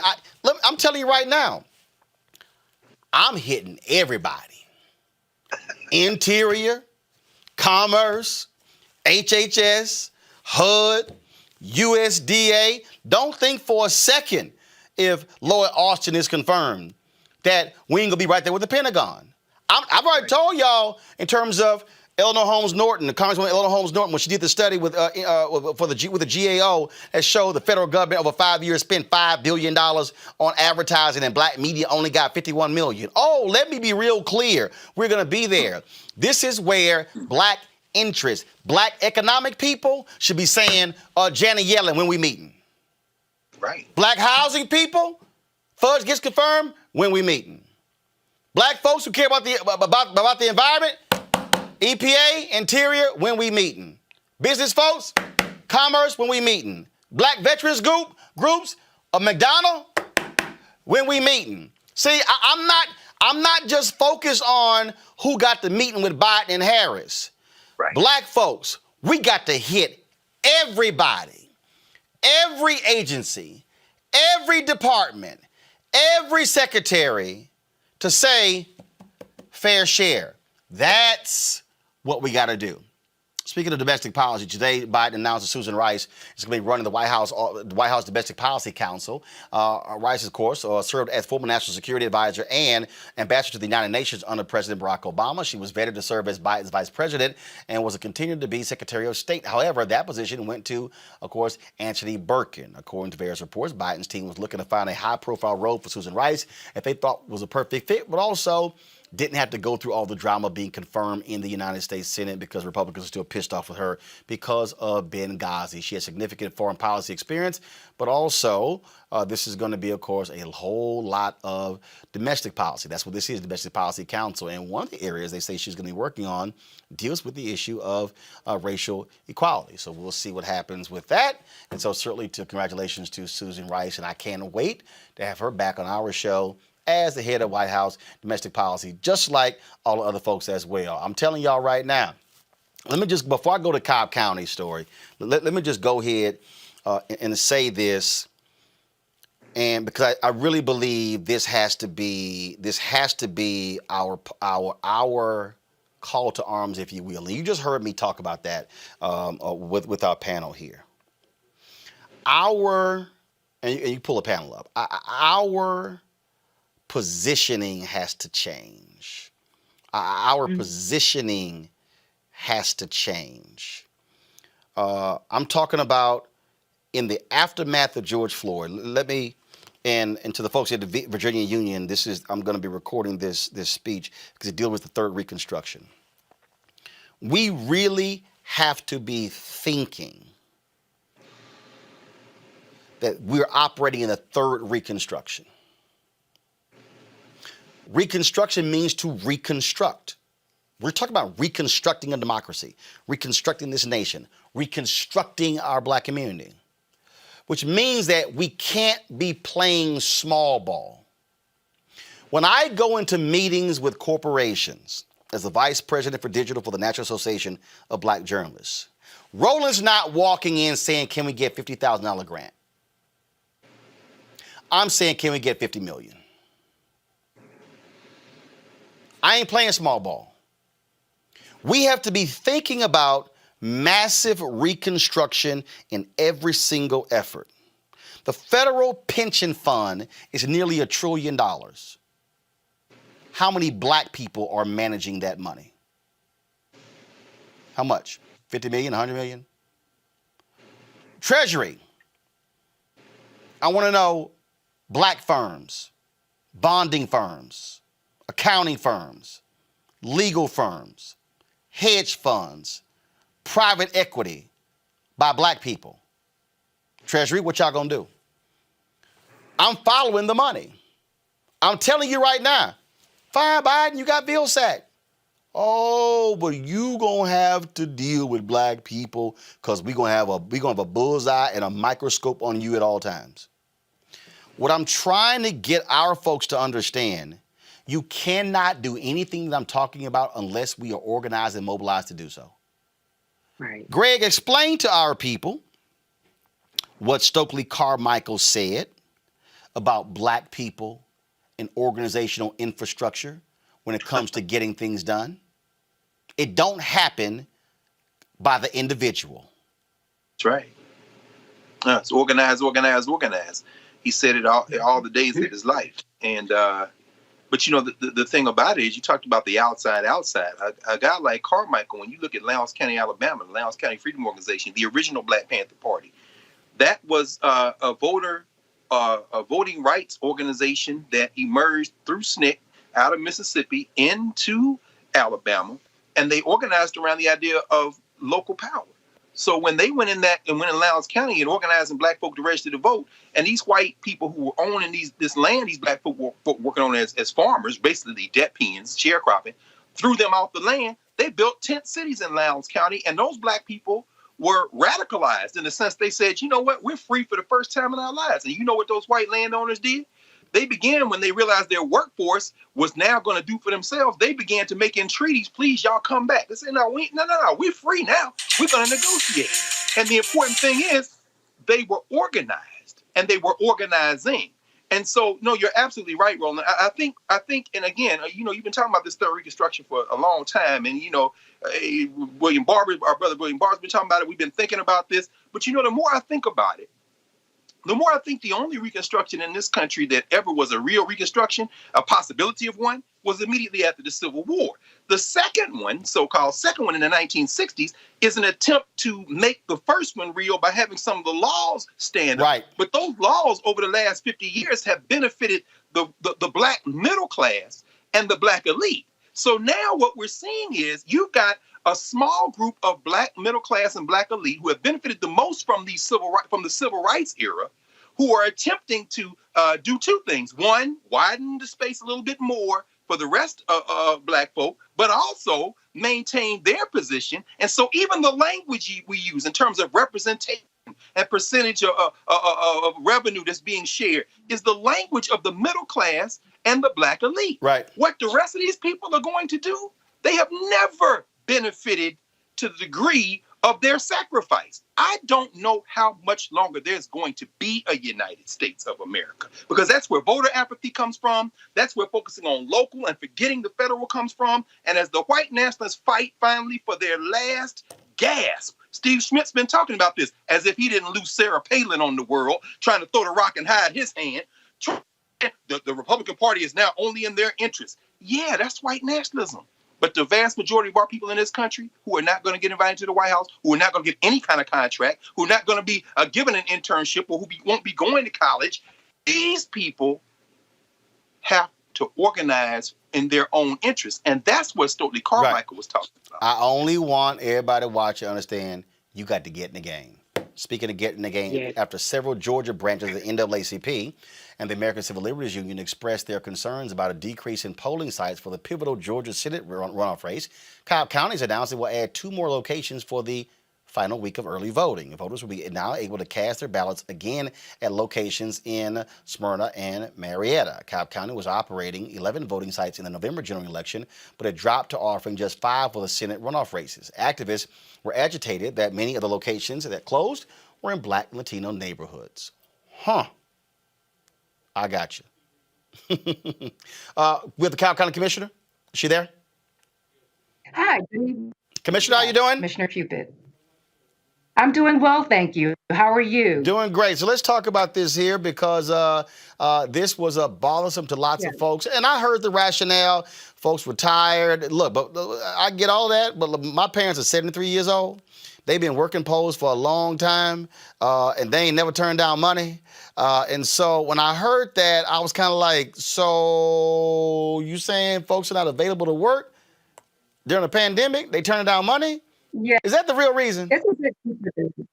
I'm telling you right now, I'm hitting everybody. Interior, Commerce, HHS, HUD, USDA. Don't think for a second, if Lloyd Austin is confirmed, that we ain't gonna be right there with the Pentagon. I've already told y'all in terms of Eleanor Holmes Norton, the Congresswoman Eleanor Holmes Norton, when she did the study with the GAO that showed the federal government over 5 years spent $5 billion on advertising, and Black media only got $51 million. Oh, let me be real clear. We're gonna be there. This is where Black interests, Black economic people should be saying Janet Yellen when we meeting. Right. Black housing people, Fudge gets confirmed when we meeting. Black folks who care about the environment, EPA, Interior, when we meeting. Business folks, Commerce, when we meeting. Black veterans groups, McDonald, when we meeting. See, I'm not just focused on who got the meeting with Biden and Harris. Right. Black folks, we got to hit everybody, every agency, every department, every secretary to say fair share. That's what we got to do. Speaking of domestic policy, today Biden announced that Susan Rice is going to be running the White House Domestic Policy Council. Rice, of course, served as former National Security Advisor and ambassador to the United Nations under President Barack Obama. She was vetted to serve as Biden's vice president and was continued to be Secretary of State. However, that position went to, of course, Anthony Birkin. According to various reports, Biden's team was looking to find a high-profile role for Susan Rice that they thought was a perfect fit, but also didn't have to go through all the drama being confirmed in the United States Senate because Republicans are still pissed off with her because of Benghazi. She has significant foreign policy experience, but also this is going to be, of course, a whole lot of domestic policy. That's what this is, Domestic Policy Council. And one of the areas they say she's going to be working on deals with the issue of racial equality. So we'll see what happens with that. And so certainly congratulations to Susan Rice, and I can't wait to have her back on our show as the head of White House domestic policy, just like all the other folks as well. I'm telling y'all right now, before I go to Cobb County story, let me just go ahead and say this. And because I really believe this has to be our call to arms, if you will. And you just heard me talk about that with our panel here. And you pull a panel up. Our positioning has to change. Our positioning has to change. I'm talking about in the aftermath of George Floyd. Let me, and to the folks at the Virginia Union, I'm going to be recording this speech because it deals with the third Reconstruction. We really have to be thinking that we're operating in the third Reconstruction. Reconstruction means to reconstruct. We're talking about reconstructing a democracy, reconstructing this nation, reconstructing our black community, which means that we can't be playing small ball. When I go into meetings with corporations as the vice president for digital for the National Association of Black Journalists, Roland's not walking in saying, can we get $50,000 grant? I'm saying, can we get $50 million? I ain't playing small ball. We have to be thinking about massive reconstruction in every single effort. The federal pension fund is nearly $1 trillion. How many black people are managing that money? How much? 50 million, 100 million? Treasury. I want to know black firms, bonding firms, accounting firms, legal firms, hedge funds, private equity by black people. Treasury, what y'all gonna do? I'm following the money. I'm telling you right now, fine, Biden, you got Vilsack. Oh, but you gonna have to deal with black people because we're gonna have a bullseye and a microscope on you at all times. What I'm trying to get our folks to understand, you cannot do anything that I'm talking about unless we are organized and mobilized to do so. Right. Greg, explain to our people what Stokely Carmichael said about black people and organizational infrastructure when it comes to getting things done. It don't happen by the individual. That's right. It's organize, organize, organize. He said it all the days of his life. And but you know, the thing about it is, you talked about the outside. A guy like Carmichael, when you look at Lowndes County, Alabama, the Lowndes County Freedom Organization, the original Black Panther Party, that was a voting rights organization that emerged through SNCC out of Mississippi into Alabama, and they organized around the idea of local power. So when they went in Lowndes County and organizing black folk to register to vote, and these white people who were owning this land, these black folk were working on it as farmers, basically debt peons, sharecropping, threw them off the land. They built tent cities in Lowndes County, and those black people were radicalized in the sense they said, you know what, we're free for the first time in our lives. And you know what those white landowners did? They began, when they realized their workforce was now going to do for themselves, they began to make in treaties, please, y'all come back. They said, no, we're free now. We're going to negotiate. And the important thing is, they were organized and they were organizing. And so, no, you're absolutely right, Roland. I think, and again, you know, you've been talking about this third Reconstruction for a long time. And, you know, William Barber, our brother William Barber's been talking about it. We've been thinking about this. But, you know, the more I think about it, the more I think the only Reconstruction in this country that ever was a real Reconstruction, a possibility of one, was immediately after the Civil War. The second one, so-called second one in the 1960s, is an attempt to make the first one real by having some of the laws stand up. Right. But those laws over the last 50 years have benefited the black middle class and the black elite. So now what we're seeing is you've got a small group of black middle class and black elite who have benefited the most from the civil rights era, who are attempting to do two things. One, widen the space a little bit more for the rest of black folk, but also maintain their position. And so even the language we use in terms of representation and percentage of revenue that's being shared is the language of the middle class and the black elite. Right. What the rest of these people are going to do, they have never benefited to the degree of their sacrifice. I don't know how much longer there's going to be a United States of America, because that's where voter apathy comes from. That's where focusing on local and forgetting the federal comes from. And as the white nationalists fight finally for their last gasp, Steve Schmidt's been talking about this as if he didn't lose Sarah Palin on the world, trying to throw the rock and hide his hand. The Republican Party is now only in their interest. Yeah, that's white nationalism. But the vast majority of our people in this country who are not going to get invited to the White House, who are not going to get any kind of contract, who are not going to be given an internship, or won't be going to college, these people have to organize in their own interest. And that's what Stokely Carmichael was talking about. I only want everybody to watch and understand you got to get in the game. Speaking of getting in the game, after several Georgia branches of the NAACP and the American Civil Liberties Union expressed their concerns about a decrease in polling sites for the pivotal Georgia Senate runoff race, Cobb County has announced it will add 2 more locations for the final week of early voting. Voters will be now able to cast their ballots again at locations in Smyrna and Marietta. Cobb County was operating 11 voting sites in the November general election, but it dropped to offering just 5 for the Senate runoff races. Activists were agitated that many of the locations that closed were in Black and Latino neighborhoods. I got you. With the Cobb County Commissioner, is she there? Hi, Commissioner, how you doing? Commissioner Cupid. I'm doing well, thank you. How are you? Doing great. So let's talk about this here, because this was bothersome to lots of folks. And I heard the rationale. Folks were tired. Look, but I get all that. But my parents are 73 years old. They've been working polls for a long time, and they ain't never turned down money. And so when I heard that, I was kind of like, so you saying folks are not available to work during the pandemic? They turning down money? Yeah. Is that the real reason? This is it.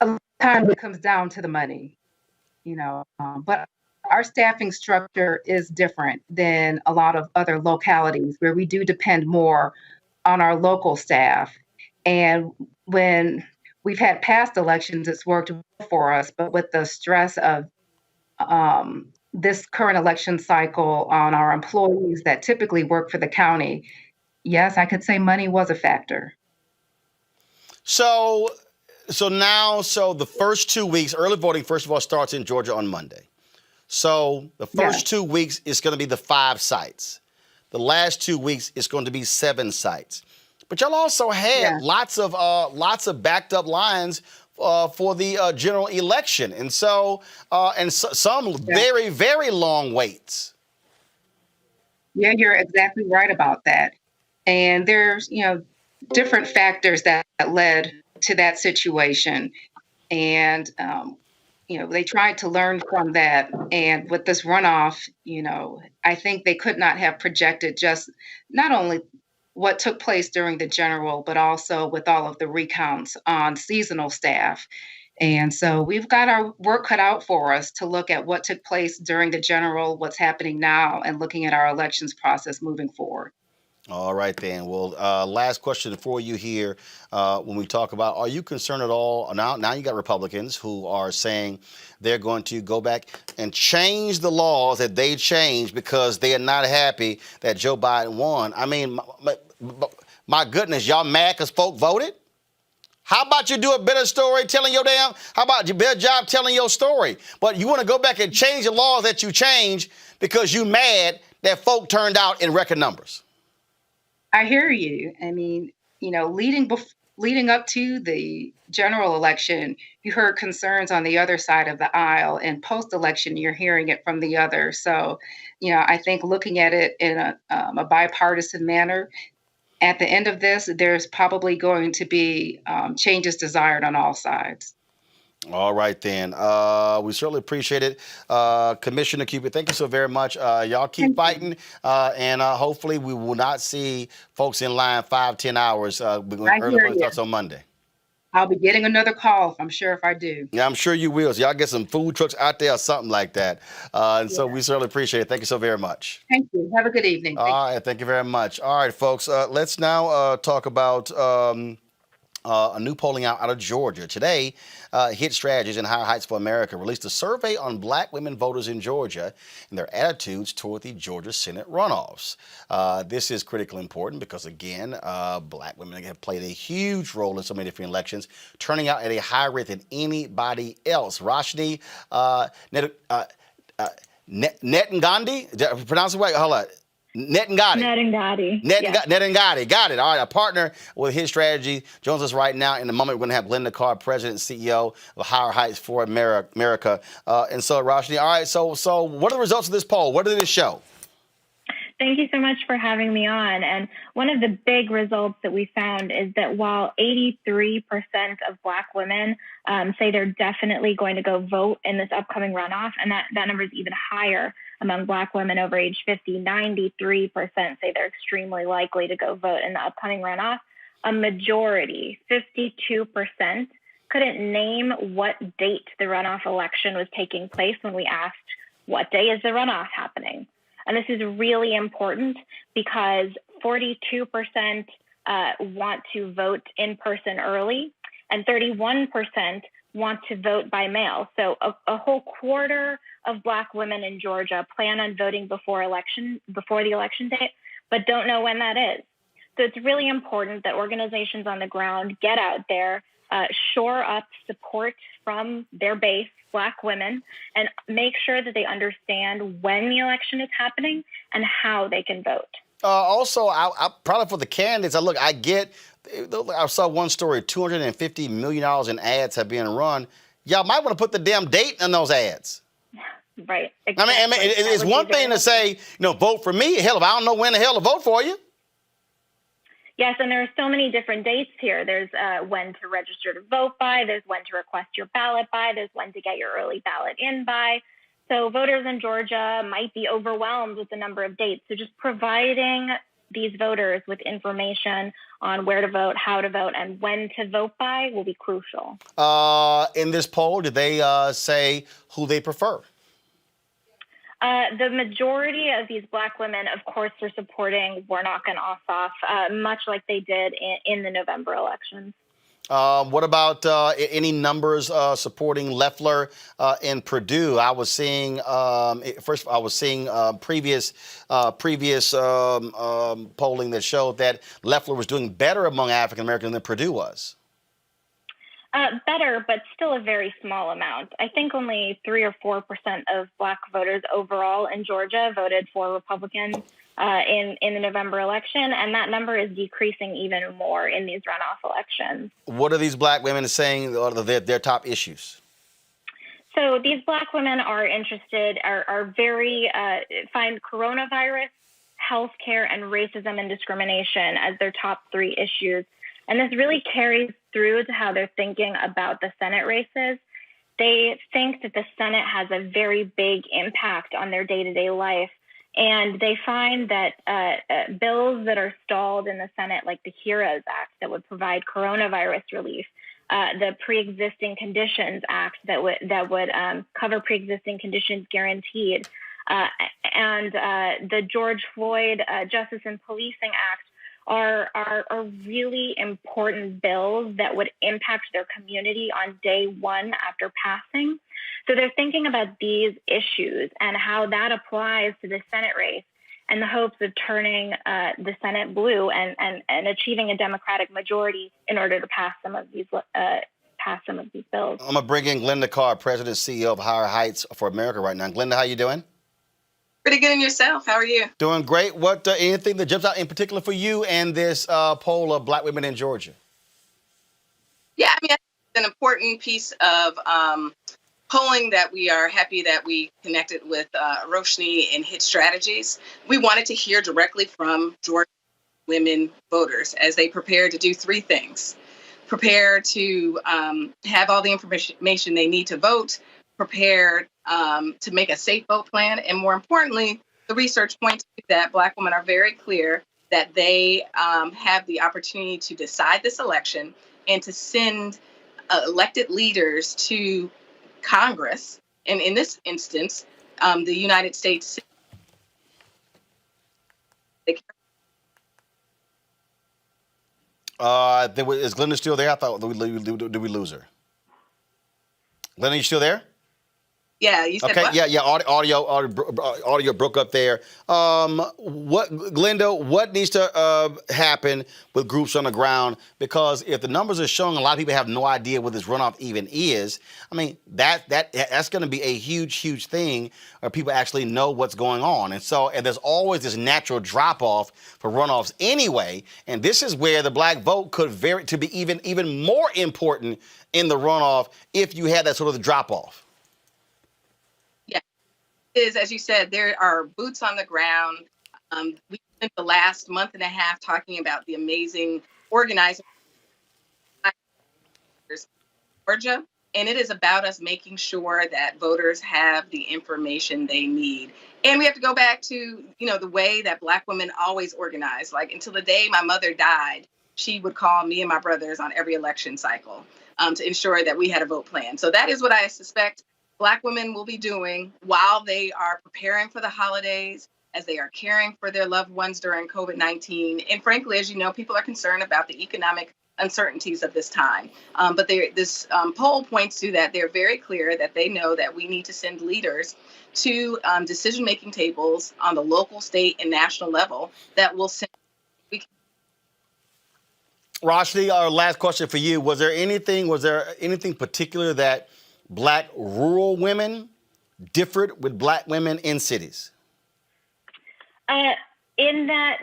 A lot of times it comes down to the money, but our staffing structure is different than a lot of other localities where we do depend more on our local staff. And when we've had past elections, it's worked for us, but with the stress of this current election cycle on our employees that typically work for the county, yes, I could say money was a factor. So the first 2 weeks, early voting, first of all, starts in Georgia on Monday. So the first 2 weeks is going to be the 5 sites. The last 2 weeks is going to be 7 sites. But y'all also had lots of backed up lines for the general election, and some very, very long waits. Yeah, you're exactly right about that. And there's, different factors that led to that situation. And, they tried to learn from that. And with this runoff, I think they could not have projected just not only what took place during the general, but also with all of the recounts on seasonal staff. And so we've got our work cut out for us to look at what took place during the general, what's happening now, and looking at our elections process moving forward. All right, then. Well, last question for you here. When we talk about, are you concerned at all? Now you got Republicans who are saying they're going to go back and change the laws that they changed because they are not happy that Joe Biden won. I mean, my goodness, y'all mad because folk voted? How about you do a better story telling how about you better job telling your story? But you want to go back and change the laws that you changed because you mad that folk turned out in record numbers. I hear you. I mean, leading up to the general election, you heard concerns on the other side of the aisle, and post-election, you're hearing it from the other. So, I think looking at it in a bipartisan manner, at the end of this, there's probably going to be changes desired on all sides. All right, then. We certainly appreciate it. Commissioner Cupid, thank you so very much. Y'all keep fighting, and hopefully we will not see folks in line 5-10 hours. Early voting starts on Monday. I'll be getting another call, I'm sure, if I do. Yeah, I'm sure you will. So y'all get some food trucks out there or something like that. So we certainly appreciate it. Thank you so very much. Thank you. Have a good evening. All right, thank you very much. All right, folks, let's now talk about A new polling out of Georgia. Today, Hit Strategies and Higher Heights for America released a survey on black women voters in Georgia and their attitudes toward the Georgia Senate runoffs. This is critically important because, again, black women have played a huge role in so many different elections, turning out at a higher rate than anybody else. Rashni Netangandi, did I pronounce it right? Hold on. Netangandi. Netangandi. Got it. All right. A partner with His Strategy joins us right now. In a moment, we're going to have Glenda Carr, President and CEO of Higher Heights for America. And so, Rashni, all right. So what are the results of this poll? What did it show? Thank you so much for having me on. And one of the big results that we found is that while 83% of Black women say they're definitely going to go vote in this upcoming runoff, and that number is even higher among Black women over age 50, 93% say they're extremely likely to go vote in the upcoming runoff. A majority, 52%, couldn't name what date the runoff election was taking place when we asked, what day is the runoff happening? And this is really important because 42% want to vote in person early and 31% want to vote by mail. So a whole quarter of Black women in Georgia plan on voting before the election date, but don't know when that is. So it's really important that organizations on the ground get out there, shore up support from their base, Black women, and make sure that they understand when the election is happening and how they can vote. Also, I probably for the candidates, I saw one story, $250 million in ads have been run. Y'all might want to put the damn date in those ads. Right. Exactly. I mean, it's one thing to say, vote for me. Hell, if I don't know when the hell to vote for you. Yes, and there are so many different dates here. There's when to register to vote by, there's when to request your ballot by, there's when to get your early ballot in by. So voters in Georgia might be overwhelmed with the number of dates. So just providing these voters with information on where to vote, how to vote, and when to vote by will be crucial. In this poll, did they say who they prefer? The majority of these Black women, of course, are supporting Warnock and Ossoff, much like they did in the November elections. What about any numbers supporting Loeffler and Perdue? I was seeing previous polling that showed that Loeffler was doing better among African Americans than Perdue was. Better, but still a very small amount. I think only 3 or 4% of Black voters overall in Georgia voted for Republicans in the November election, and that number is decreasing even more in these runoff elections. What are these Black women saying are their top issues? So these Black women are interested, find coronavirus, healthcare, and racism and discrimination as their top 3 issues. And this really carries through to how they're thinking about the Senate races. They think that the Senate has a very big impact on their day-to-day life. And they find that bills that are stalled in the Senate, like the HEROES Act that would provide coronavirus relief, the Pre-Existing Conditions Act that would cover pre-existing conditions guaranteed, and the George Floyd Justice and Policing Act are really important bills that would impact their community on day one after passing. So they're thinking about these issues and how that applies to the Senate race and the hopes of turning the Senate blue and achieving a Democratic majority in order to pass some of these bills. I'm going to bring in Glenda Carr, President and CEO of Higher Heights for America right now. Glenda, how you doing? Pretty good. And yourself? How are you? Doing great. What anything that jumps out in particular for you and this poll of Black women in Georgia? Yeah, I mean, it's an important piece of polling that we are happy that we connected with Roshni and Hit Strategies. We wanted to hear directly from Georgia women voters as they prepare to do 3 things. Prepare to have all the information they need to vote, prepare to make a safe vote plan, and more importantly, the research points to that Black women are very clear that they have the opportunity to decide this election and to send elected leaders to Congress, and in this instance, the United States. Is Glenda still there? I thought, did we lose her? Glenda, you still there? Yeah, you said okay, what? yeah. Audio broke up there. Glenda, what needs to happen with groups on the ground? Because if the numbers are showing a lot of people have no idea what this runoff even is, I mean, that's going to be a huge thing where people actually know what's going on. And there's always this natural drop off for runoffs anyway. And this is where the black vote could be even more important in the runoff if you had that sort of drop off. Is, as you said, there are boots on the ground. We spent the last month and a half talking about the amazing organizers in Georgia, and it is about us making sure that voters have the information they need. And we have to go back to, the way that Black women always organized. Like, until the day my mother died, she would call me and my brothers on every election cycle to ensure that we had a vote plan. So that is what I suspect Black women will be doing while they are preparing for the holidays, as they are caring for their loved ones during COVID-19. And frankly, as you know, people are concerned about the economic uncertainties of this time. But this poll points to that they're very clear that they know that we need to send leaders to decision-making tables on the local, state, and national level that will send. Roshni, our last question for you. Was there anything particular that Black rural women differed with Black women in cities? In that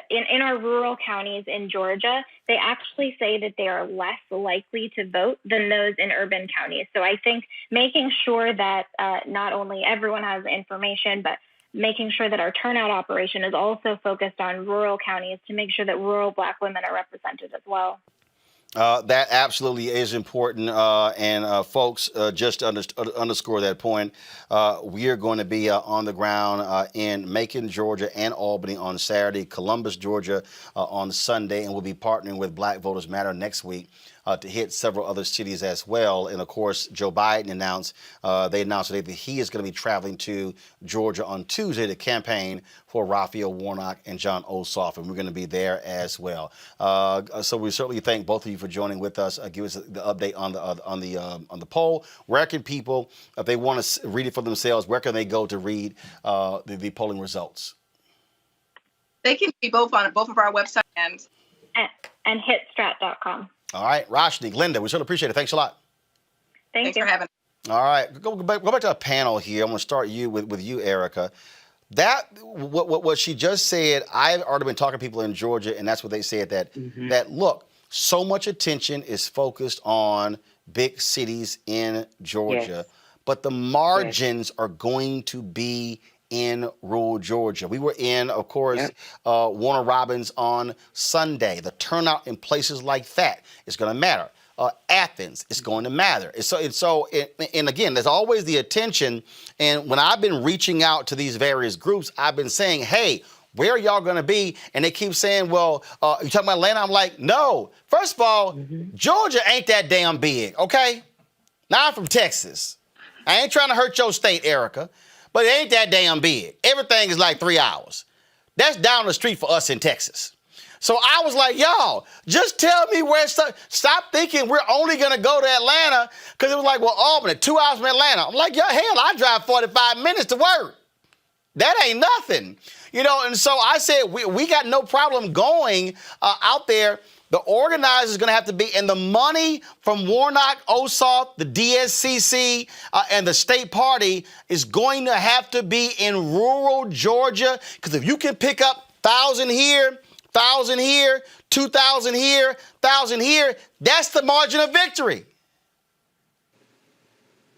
in our rural counties in Georgia, they actually say that they are less likely to vote than those in urban counties. So I think making sure that not only everyone has information, but making sure that our turnout operation is also focused on rural counties to make sure that rural Black women are represented as well. That absolutely is important. And folks, just to underscore that point, we are going to be on the ground in Macon, Georgia, and Albany on Saturday, Columbus, Georgia on Sunday, and we'll be partnering with Black Voters Matter next week to hit several other cities as well. And of course, Joe Biden announced today that he is going to be traveling to Georgia on Tuesday to campaign for Raphael Warnock and John Ossoff, and we're going to be there as well. So we certainly thank both of you for joining with us. Give us the update on the poll. Where can people, if they want to read it for themselves, where can they go to read the polling results? They can be both on both of our websites and hitstrat.com. All right, Roshni, Glenda, we certainly appreciate it. Thanks a lot. Thanks for having us. All right, go back to our panel here. I'm going to start with you, Erica. What she just said, I've already been talking to people in Georgia, and that's what they said, that look, so much attention is focused on big cities in Georgia, but the margins are going to be in rural Georgia. We were in, of course, Warner Robins on Sunday. The turnout in places like that is going to matter. Athens is going to matter. And again, there's always the attention. And when I've been reaching out to these various groups, I've been saying, hey, where are y'all going to be? And they keep saying, well, you talking about Atlanta? I'm like, no. First of all, Georgia ain't that damn big, okay? Now I'm from Texas. I ain't trying to hurt your state, Erica, but it ain't that damn big. Everything is like 3 hours. That's down the street for us in Texas. So I was like, y'all, just tell me where. Stop thinking we're only going to go to Atlanta, because it was like, well, Albany, 2 hours from Atlanta. I'm like, yeah, hell, I drive 45 minutes to work. That ain't nothing. And so I said, we got no problem going out there. The organizer is going to have to be, and the money from Warnock, Ossoff, the DSCC, and the state party is going to have to be in rural Georgia, because if you can pick up 1,000 here, 1,000 here, 2,000 here, 1,000 here, that's the margin of victory.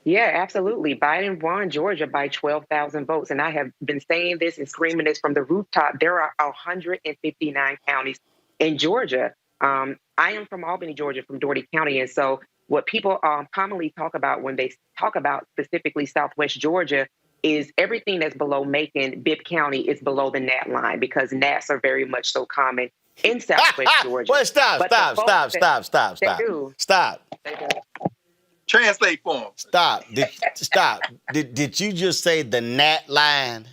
Yeah, absolutely. Biden won Georgia by 12,000 votes. And I have been saying this and screaming this from the rooftop. There are 159 counties in Georgia. I am from Albany, Georgia, from Dougherty County. And so what people commonly talk about when they talk about specifically Southwest Georgia is everything that's below Macon, Bibb County is below the gnat line, because gnats are very much so common in Southwest Georgia. Well, stop. Translate for him. Stop. Did you just say the gnat line?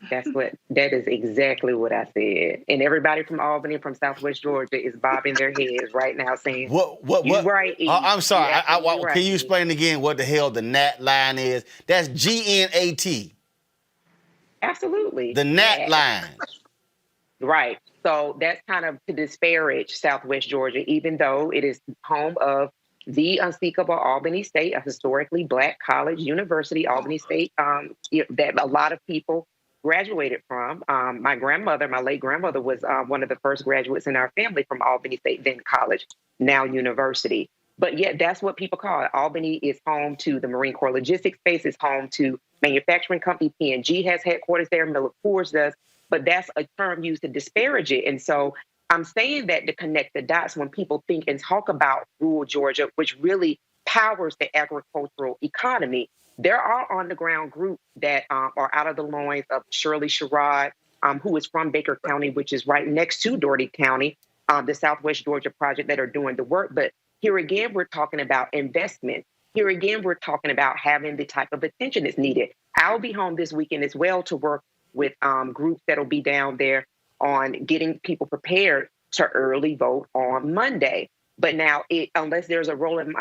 That is exactly what I said. And everybody from Albany, from Southwest Georgia, is bobbing their heads right now saying, "You right, E. I'm sorry. You absolutely right, Can you E." explain again what the hell the NAT line is? That's GNAT. Absolutely. The NAT line. Right. So that's kind of to disparage Southwest Georgia, even though it is home of the unspeakable Albany State, a historically Black college university, Albany State, that a lot of people graduated from. My late grandmother, was one of the first graduates in our family from Albany State, then college, now university. But yet that's what people call it. Albany is home to the Marine Corps Logistics Base, is home to manufacturing company. P&G has headquarters there, Miller Coors does. But that's a term used to disparage it. And so I'm saying that to connect the dots when people think and talk about rural Georgia, which really powers the agricultural economy. There are on-the-ground groups that are out of the loins of Shirley Sherrod, who is from Baker County, which is right next to Dougherty County, the Southwest Georgia Project, that are doing the work. But here again, we're talking about investment. Here again, we're talking about having the type of attention that's needed. I'll be home this weekend as well to work with groups that'll be down there on getting people prepared to early vote on Monday. But now, unless there's a Roland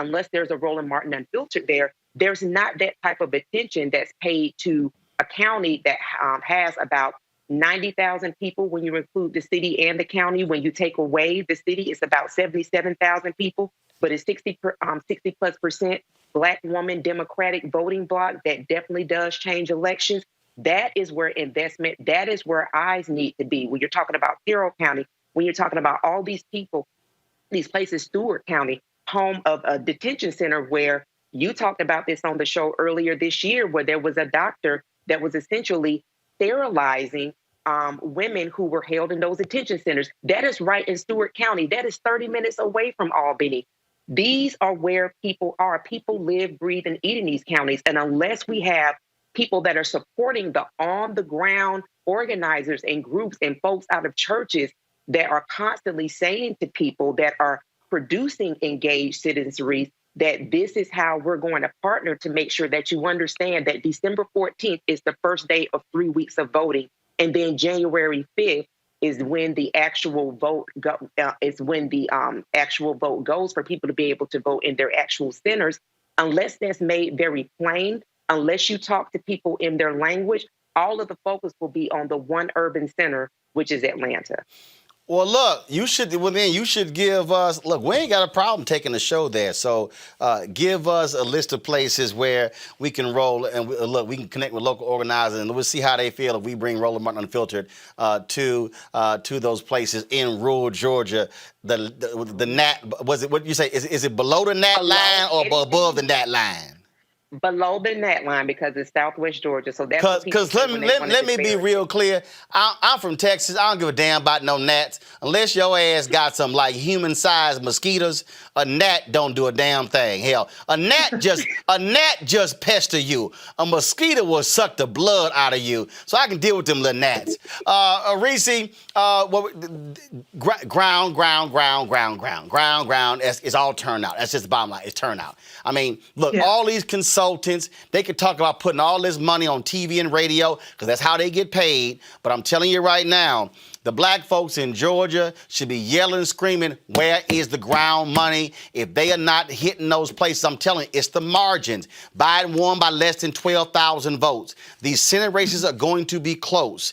Martin Unfiltered there's not that type of attention that's paid to a county that has about 90,000 people when you include the city and the county. When you take away the city, it's about 77,000 people, but it's 60+% Black woman Democratic voting bloc that definitely does change elections. That is where investment, that is where eyes need to be. When you're talking about Carroll County, when you're talking about all these people, these places, Stewart County, home of a detention center where you talked about this on the show earlier this year, where there was a doctor that was essentially sterilizing women who were held in those detention centers. That is right in Stewart County. That is 30 minutes away from Albany. These are where people are. People live, breathe, and eat in these counties. And unless we have people that are supporting the on-the-ground organizers and groups and folks out of churches that are constantly saying to people that are producing engaged citizenry that this is how we're going to partner to make sure that you understand that December 14th is the first day of 3 weeks of voting. And then January 5th is when the actual vote goes for people to be able to vote in their actual centers. Unless that's made very plain, unless you talk to people in their language, all of the focus will be on the one urban center, which is Atlanta. Well, look, you should give us, look, we ain't got a problem taking the show there. So give us a list of places where we can roll and we can connect with local organizers and we'll see how they feel if we bring Roland Martin Unfiltered to those places in rural Georgia. The NAT, was it, what you say, is it below the NAT line or above the NAT line? Below the NAT line because it's Southwest Georgia. So that's because let me be real clear. I'm from Texas. I don't give a damn about no gnats unless your ass got some like human-sized mosquitoes. A gnat don't do a damn thing. Hell, a gnat just pester you. A mosquito will suck the blood out of you. So I can deal with them little gnats. Reese, ground. It's all turnout. That's just the bottom line. It's turnout. I mean, look, all these consultants, they could talk about putting all this money on TV and radio because that's how they get paid. But I'm telling you right now, the Black folks in Georgia should be yelling and screaming, where is the ground money? If they are not hitting those places, I'm telling you, it's the margins. Biden won by less than 12,000 votes. These Senate races are going to be close.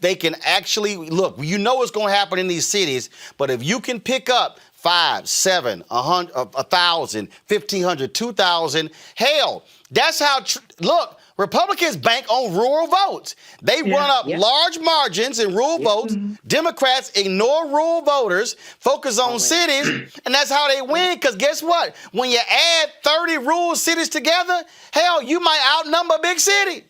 They can actually, look, you know what's going to happen in these cities, but if you can pick up 5, 7, 100, 1,000, 1,500, 2,000. Hell, that's how, look, Republicans bank on rural votes. They run up large margins in rural votes. Democrats ignore rural voters, focus on cities, and that's how they win. Because guess what? When you add 30 rural cities together, hell, you might outnumber a big city.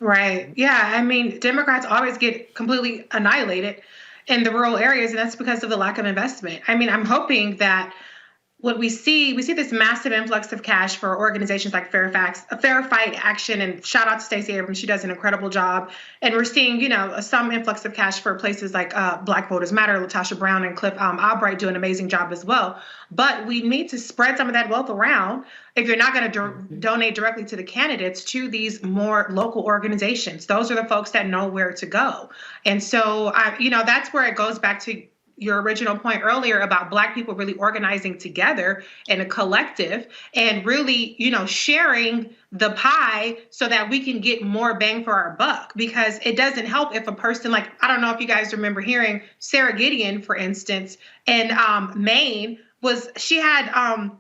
Right. Yeah. I mean, Democrats always get completely annihilated in the rural areas, and that's because of the lack of investment. I mean, I'm hoping that what we see this massive influx of cash for organizations like Fair Fight Action, and shout out to Stacey Abrams. She does an incredible job. And we're seeing, some influx of cash for places like Black Voters Matter, LaTosha Brown and Cliff Albright do an amazing job as well. But we need to spread some of that wealth around. If you're not going to donate directly to the candidates, to these more local organizations. Those are the folks that know where to go. And so, that's where it goes back to your original point earlier about Black people really organizing together in a collective and really, sharing the pie so that we can get more bang for our buck. Because it doesn't help if a person like, I don't know if you guys remember hearing Sarah Gideon, for instance, in Maine, she had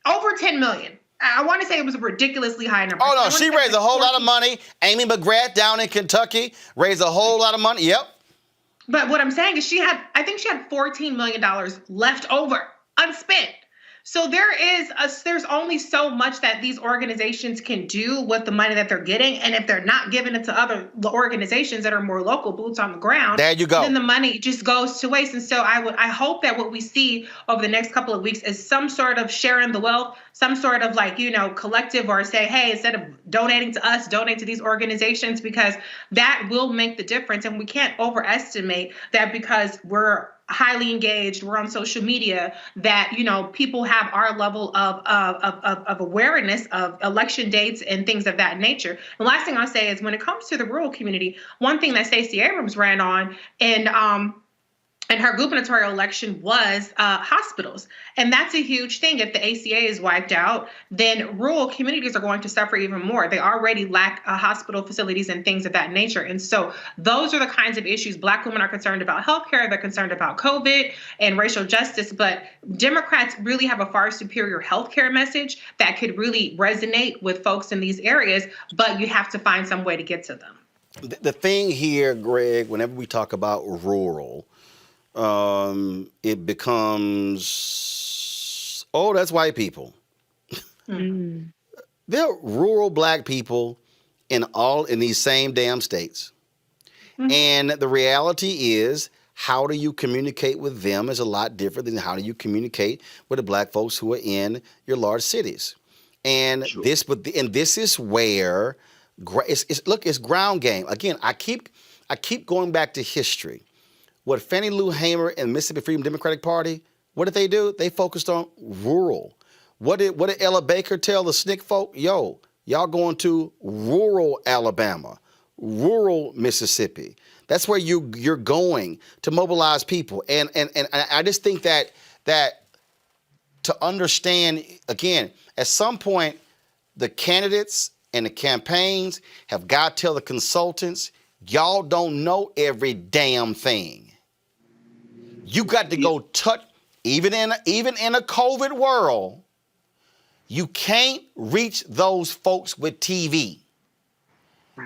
over 10 million. I want to say it was a ridiculously high number. Oh, no, she raised a whole lot of money. Amy McGrath down in Kentucky raised a whole lot of money. Yep. But what I'm saying is I think she had $14 million left over, unspent. So there's only so much that these organizations can do with the money that they're getting. And if they're not giving it to other organizations that are more local, boots on the ground, there you go. Then the money just goes to waste. And so I hope that what we see over the next couple of weeks is some sort of sharing the wealth, some sort of collective, or say, hey, instead of donating to us, donate to these organizations, because that will make the difference. And we can't overestimate that because we're highly engaged, we're on social media, that people have our level of awareness of election dates and things of that nature. The last thing I'll say is when it comes to the rural community, one thing that Stacey Abrams ran on and her gubernatorial election was hospitals. And that's a huge thing. If the ACA is wiped out, then rural communities are going to suffer even more. They already lack hospital facilities and things of that nature. And so those are the kinds of issues. Black women are concerned about healthcare. They're concerned about COVID and racial justice. But Democrats really have a far superior healthcare message that could really resonate with folks in these areas. But you have to find some way to get to them. The thing here, Greg, whenever we talk about rural, it becomes, that's white people. Mm. There are rural Black people in these same damn states. Mm-hmm. And the reality is, how do you communicate with them is a lot different than how do you communicate with the Black folks who are in your large cities. And sure. This is where it's ground game. Again, I keep going back to history. What Fannie Lou Hamer and Mississippi Freedom Democratic Party, what did they do? They focused on rural. What did Ella Baker tell the SNCC folk? Yo, y'all going to rural Alabama, rural Mississippi. That's where you're going to mobilize people. And I just think that to understand, again, at some point, the candidates and the campaigns have got to tell the consultants, y'all don't know every damn thing. You got to go touch, even in a COVID world, you can't reach those folks with TV.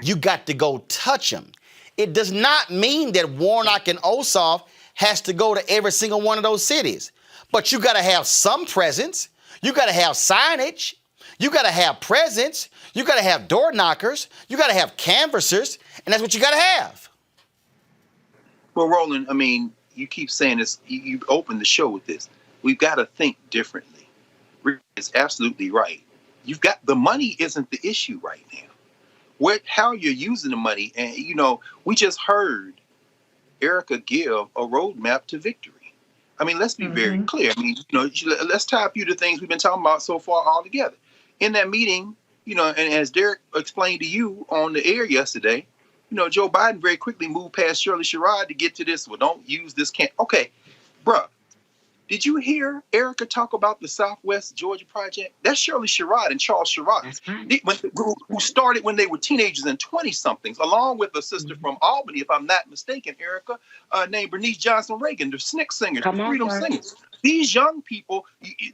You got to go touch them. It does not mean that Warnock and Ossoff has to go to every single one of those cities. But you got to have some presence. You got to have signage. You got to have presence. You got to have door knockers. You got to have canvassers. And that's what you got to have. Well, Roland, I mean, you keep saying this. You opened the show with this. We've got to think differently. Rick is absolutely right. The money isn't the issue right now. How you're using the money. And, we just heard Erica give a roadmap to victory. I mean, let's be very clear. I mean, let's tie a few of the things we've been talking about so far all together. In that meeting, and as Derek explained to you on the air yesterday, Joe Biden very quickly moved past Shirley Sherrod to get to this. Well, don't use this. Okay, bruh. Did you hear Erica talk about the Southwest Georgia Project? That's Shirley Sherrod and Charles Sherrod, who started when they were teenagers and 20-somethings, along with a sister from Albany, if I'm not mistaken, Erica, named Bernice Johnson Reagan, the SNCC singers, the freedom singers. These young people,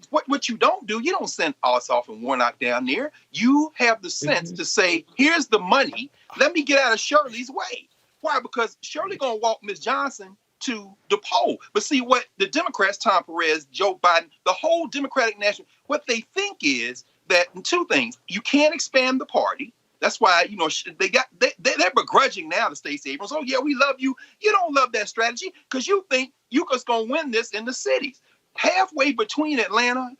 what you don't do, you don't send Ossoff and Warnock down there. You have the sense to say, here's the money. Let me get out of Shirley's way. Why? Because Shirley going to walk Ms. Johnson to the poll. But see what the Democrats, Tom Perez, Joe Biden, the whole Democratic National, what they think is that two things. You can't expand the party. That's why, they're begrudging now to Stacey Abrams. Oh, yeah, we love you. You don't love that strategy because you think you're just going to win this in the cities. halfway between Atlanta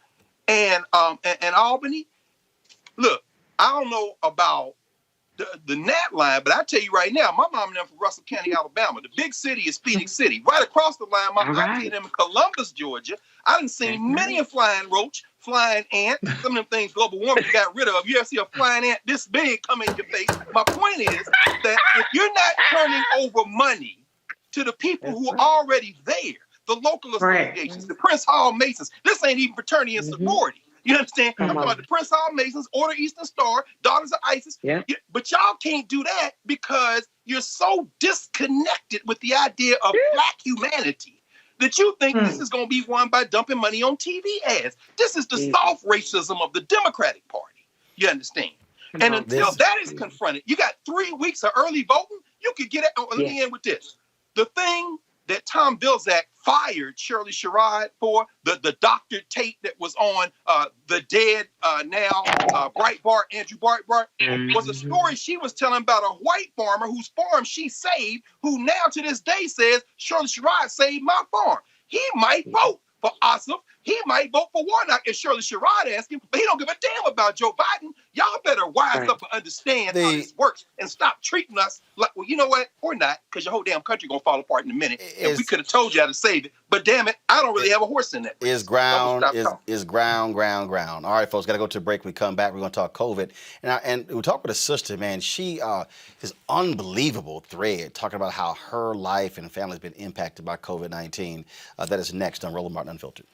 and Albany. Look, I don't know about the Nat line, but I tell you right now, my mom and them from Russell County, Alabama. The big city is Phoenix City. Right across the line, my auntie and them in Columbus, Georgia. I done seen many a flying roach, flying ant, some of them things global warming got rid of. You ever see a flying ant this big come in your face? My point is that if you're not turning over money to the people who are already there, the local associations, the Prince Hall Masons, this ain't even fraternity and sorority. You understand? I'm talking about the Prince Hall Masons, Order Eastern Star, Daughters of Isis. Yeah. But y'all can't do that because you're so disconnected with the idea of Black humanity that you think this is going to be won by dumping money on TV ads. This is the soft racism of the Democratic Party. You understand? And until that is confronted, you got 3 weeks of early voting. You could get it. Let me end with this. The thing that Tom Vilsack fired Shirley Sherrod for, the doctored tape that was on the dead Breitbart, Andrew Breitbart, was a story she was telling about a white farmer whose farm she saved, who now to this day says, Shirley Sherrod saved my farm. He might vote for Ossoff. He might vote for Warnock if Shirley Sherrod asked him, but he don't give a damn about Joe Biden. Y'all better wise up and understand how this works and stop treating us like, well, you know what? Or not, because your whole damn country going to fall apart in a minute. And we could have told you how to save it. But damn it, I don't really have a horse in that. Is ground. All right, folks, got to go to a break. We come back, we're going to talk COVID. And we talk with a sister, man. She, this unbelievable thread talking about how her life and family has been impacted by COVID-19. That is next on Roland Martin Unfiltered.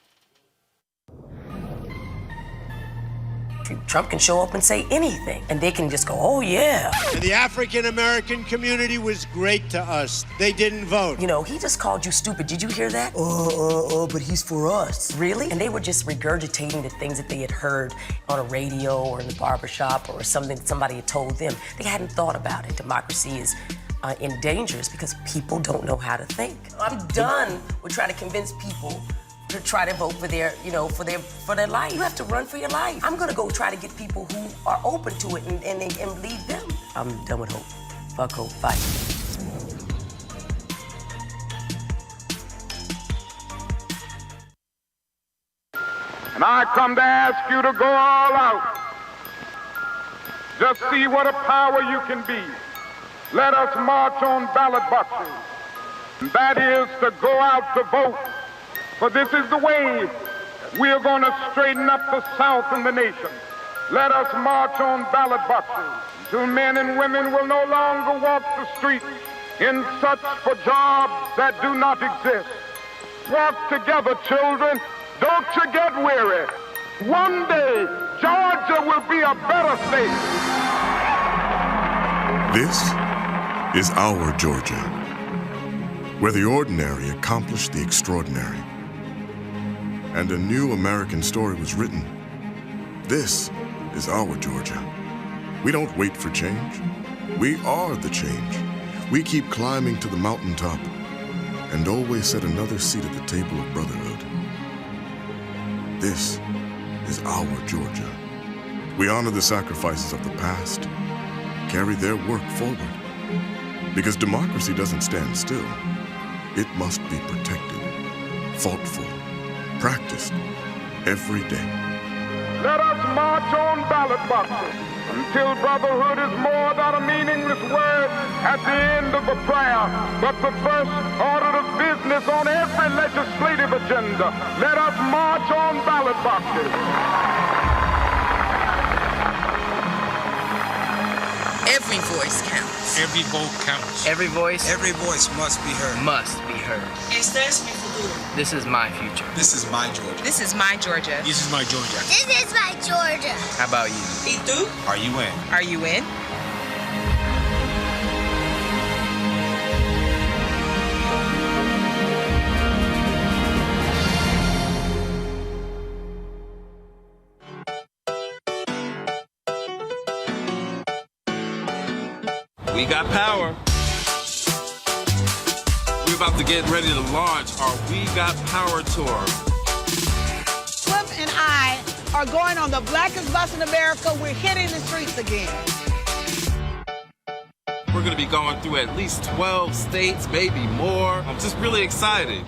Trump can show up and say anything, and they can just go, oh, yeah. And the African-American community was great to us. They didn't vote. You know, he just called you stupid. Did you hear that? But he's for us. Really? And they were just regurgitating the things that they had heard on a radio or in the barbershop or something that somebody had told them. They hadn't thought about it. Democracy is in danger because people don't know how to think. I'm done with trying to convince people to try to vote for their, for their life. You have to run for your life. I'm gonna go try to get people who are open to it and lead them. I'm done with hope. Fuck hope, fight. And I come to ask you to go all out. Just see what a power you can be. Let us march on ballot boxes. And that is to go out to vote. For this is the way we are going to straighten up the South and the nation. Let us march on ballot boxes until men and women will no longer walk the streets in search for jobs that do not exist. Walk together, children. Don't you get weary. One day, Georgia will be a better state. This is our Georgia, where the ordinary accomplished the extraordinary. And a new American story was written. This is our Georgia. We don't wait for change. We are the change. We keep climbing to the mountaintop and always set another seat at the table of brotherhood. This is our Georgia. We honor the sacrifices of the past, carry their work forward. Because democracy doesn't stand still. It must be protected, fought for, practiced every day. Let us march on ballot boxes until brotherhood is more than a meaningless word at the end of a prayer, but the first order of business on every legislative agenda. Let us march on ballot boxes. Every voice counts. Every vote counts. Every voice must be heard. Must be heard. Este es mi futuro. This is my future. This is my Georgia. This is my Georgia. This is my Georgia. This is my Georgia. How about you? ¿Y tú? Are you in? Are you in? We got power. We're about to get ready to launch our We Got Power tour. Cliff and I are going on the blackest bus in America. We're hitting the streets again. We're going to be going through at least 12 states, maybe more. I'm just really excited.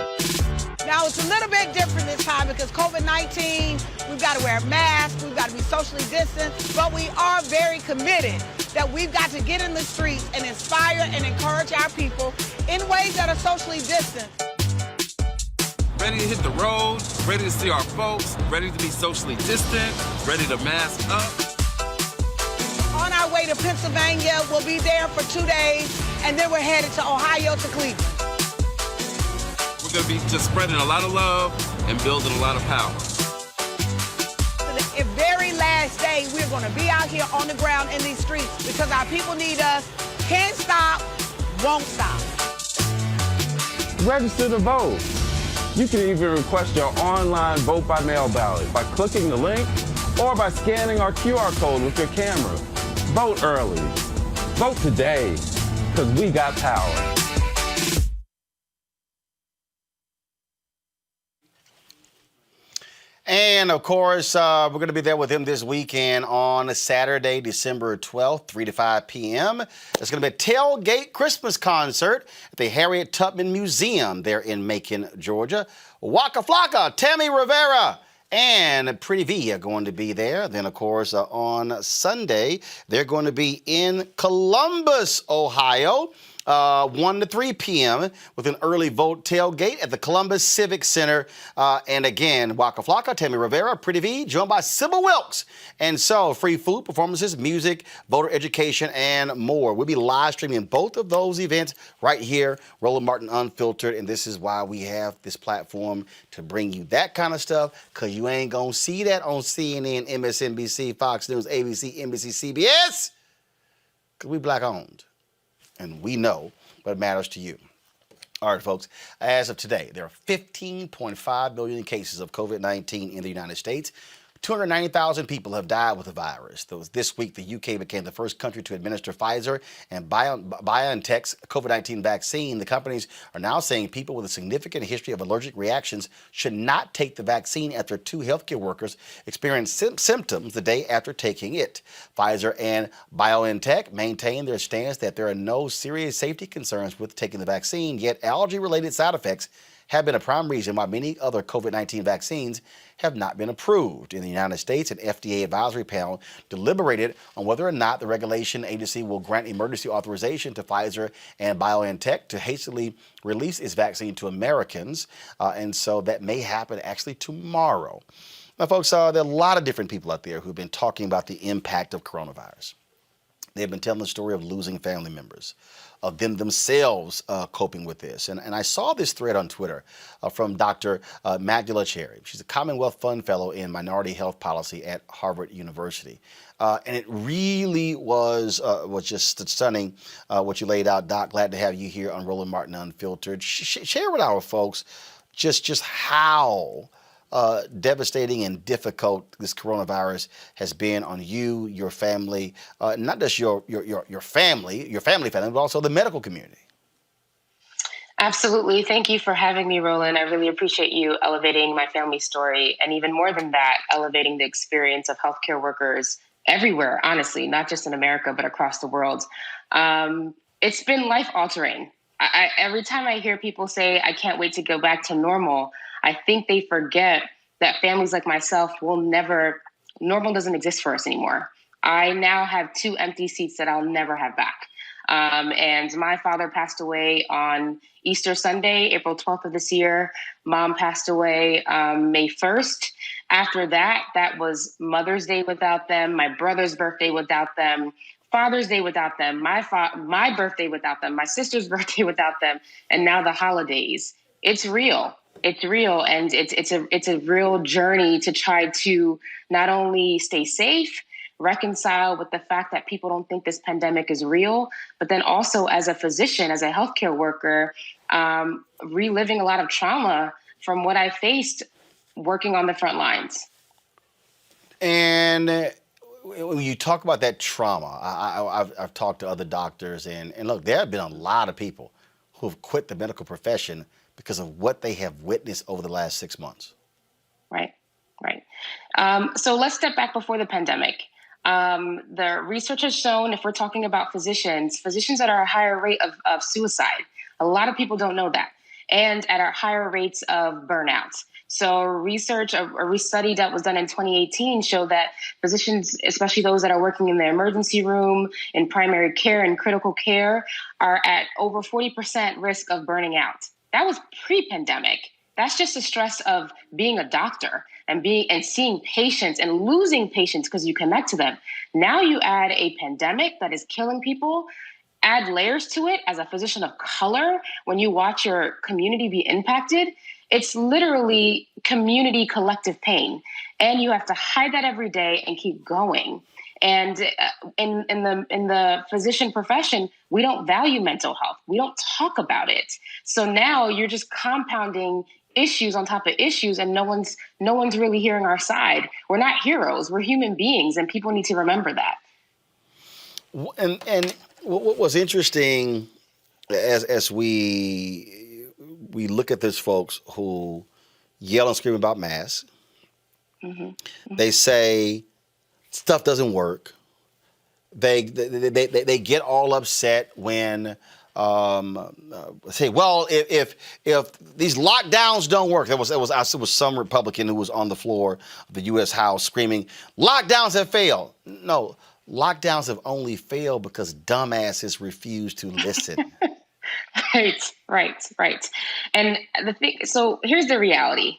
Now, it's a little bit different this time because COVID-19, we've got to wear masks, we've got to be socially distanced, but we are very committed that we've got to get in the streets and inspire and encourage our people in ways that are socially distant. Ready to hit the road, ready to see our folks, ready to be socially distant, ready to mask up. On our way to Pennsylvania, we'll be there for 2 days, and then we're headed to Ohio to Cleveland. We're going to be just spreading a lot of love and building a lot of power. The very last day, we're going to be out here on the ground in these streets because our people need us. Can't stop, won't stop. Register to vote. You can even request your online vote by mail ballot by clicking the link or by scanning our QR code with your camera. Vote early. Vote today, because we got power. And, of course, we're going to be there with him this weekend on Saturday, December 12th, 3 to 5 p.m. It's going to be a tailgate Christmas concert at the Harriet Tubman Museum there in Macon, Georgia. Waka Flocka, Tammy Rivera, and Pretty V are going to be there. Then, of course, on Sunday, they're going to be in Columbus, Ohio. 1 to 3 p.m. with an early vote tailgate at the Columbus Civic Center. And again, Waka Flocka, Tammy Rivera, Pretty V, joined by Sybil Wilkes. And so, free food, performances, music, voter education, and more. We'll be live streaming both of those events right here, Roland Martin Unfiltered. And this is why we have this platform to bring you that kind of stuff, because you ain't going to see that on CNN, MSNBC, Fox News, ABC, NBC, CBS, because we black owned. And we know what matters to you. All right, folks, as of today, there are 15.5 million cases of COVID-19 in the United States. 290,000 people have died with the virus. This week, the UK became the first country to administer Pfizer and BioNTech's COVID-19 vaccine. The companies are now saying people with a significant history of allergic reactions should not take the vaccine after 2 healthcare workers experienced symptoms the day after taking it. Pfizer and BioNTech maintain their stance that there are no serious safety concerns with taking the vaccine, yet allergy-related side effects have been a prime reason why many other COVID-19 vaccines have not been approved. In the United States, an FDA advisory panel deliberated on whether or not the regulation agency will grant emergency authorization to Pfizer and BioNTech to hastily release its vaccine to Americans. And so that may happen actually tomorrow. Now, folks, there are a lot of different people out there who've been talking about the impact of coronavirus. They've been telling the story of losing family members, of them themselves coping with this. And I saw this thread on Twitter from Dr. Magdala Cherry. She's a Commonwealth Fund Fellow in Minority Health Policy at Harvard University. And it really was just stunning what you laid out, Doc. Glad to have you here on Roland Martin Unfiltered. Share with our folks just how devastating and difficult this coronavirus has been on you, your family, not just your family, but also the medical community. Absolutely. Thank you for having me, Roland. I really appreciate you elevating my family story, and even more than that, elevating the experience of healthcare workers everywhere, honestly, not just in America, but across the world. It's been life-altering. Every time I hear people say, I can't wait to go back to normal, I think they forget that families like myself normal doesn't exist for us anymore. I now have 2 empty seats that I'll never have back. And my father passed away on Easter Sunday, April 12th of this year. Mom passed away May 1st. After that, that was Mother's Day without them, my brother's birthday without them, Father's Day without them, my birthday without them, my sister's birthday without them, and now the holidays. It's real. It's real, and it's a real journey to try to not only stay safe, reconcile with the fact that people don't think this pandemic is real, but then also as a physician, as a healthcare worker, reliving a lot of trauma from what I faced working on the front lines. And when you talk about that trauma, I've talked to other doctors, and look, there have been a lot of people who have quit the medical profession because of what they have witnessed over the last 6 months. Right. So let's step back before the pandemic. The research has shown, if we're talking about physicians that are a higher rate of suicide. A lot of people don't know that. and at our higher rates of burnout. So a study that was done in 2018 showed that physicians, especially those that are working in the emergency room, in primary care and critical care, are at over 40% risk of burning out. That was pre-pandemic. That's just the stress of being a doctor and seeing patients and losing patients because you connect to them. Now you add a pandemic that is killing people, add layers to it as a physician of color. When you watch your community be impacted, it's literally community collective pain. And you have to hide that every day and keep going. And in the physician profession, we don't value mental health. We don't talk about it. So now you're just compounding issues on top of issues, and no one's really hearing our side. We're not heroes. We're human beings, and people need to remember that. And what was interesting as we look at these folks who yell and scream about masks, they say stuff doesn't work. They get all upset when say, well, if these lockdowns don't work, there was some Republican who was on the floor of the U.S. House screaming, lockdowns have failed. No, lockdowns have only failed because dumbasses refuse to listen. Right. And so here's the reality.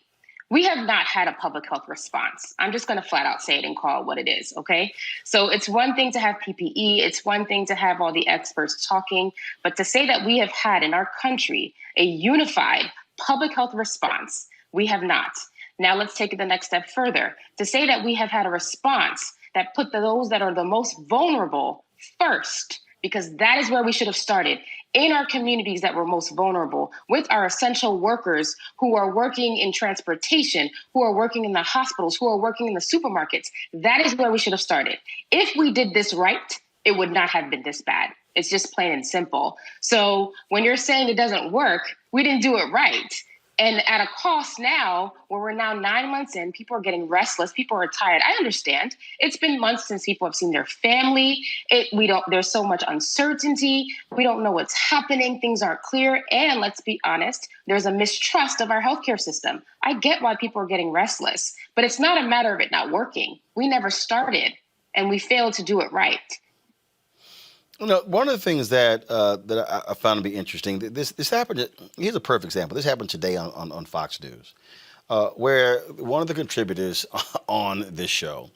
We have not had a public health response. I'm just going to flat out say it and call it what it is, okay? So it's one thing to have PPE. It's one thing to have all the experts talking. But to say that we have had in our country a unified public health response, we have not. Now let's take it the next step further. To say that we have had a response that put those that are the most vulnerable first, because that is where we should have started, in our communities that were most vulnerable, with our essential workers who are working in transportation, who are working in the hospitals, who are working in the supermarkets. That is where we should have started. If we did this right, it would not have been this bad. It's just plain and simple. So when you're saying it doesn't work, we didn't do it right. And at a cost now, where we're now 9 months in, people are getting restless. People are tired. I understand. It's been months since people have seen their family. There's so much uncertainty. We don't know what's happening. Things aren't clear. And let's be honest, there's a mistrust of our healthcare system. I get why people are getting restless, but it's not a matter of it not working. We never started, and we failed to do it right. You know, one of the things that I found to be interesting, this happened. Here's a perfect example. This happened today on Fox News, where one of the contributors on this show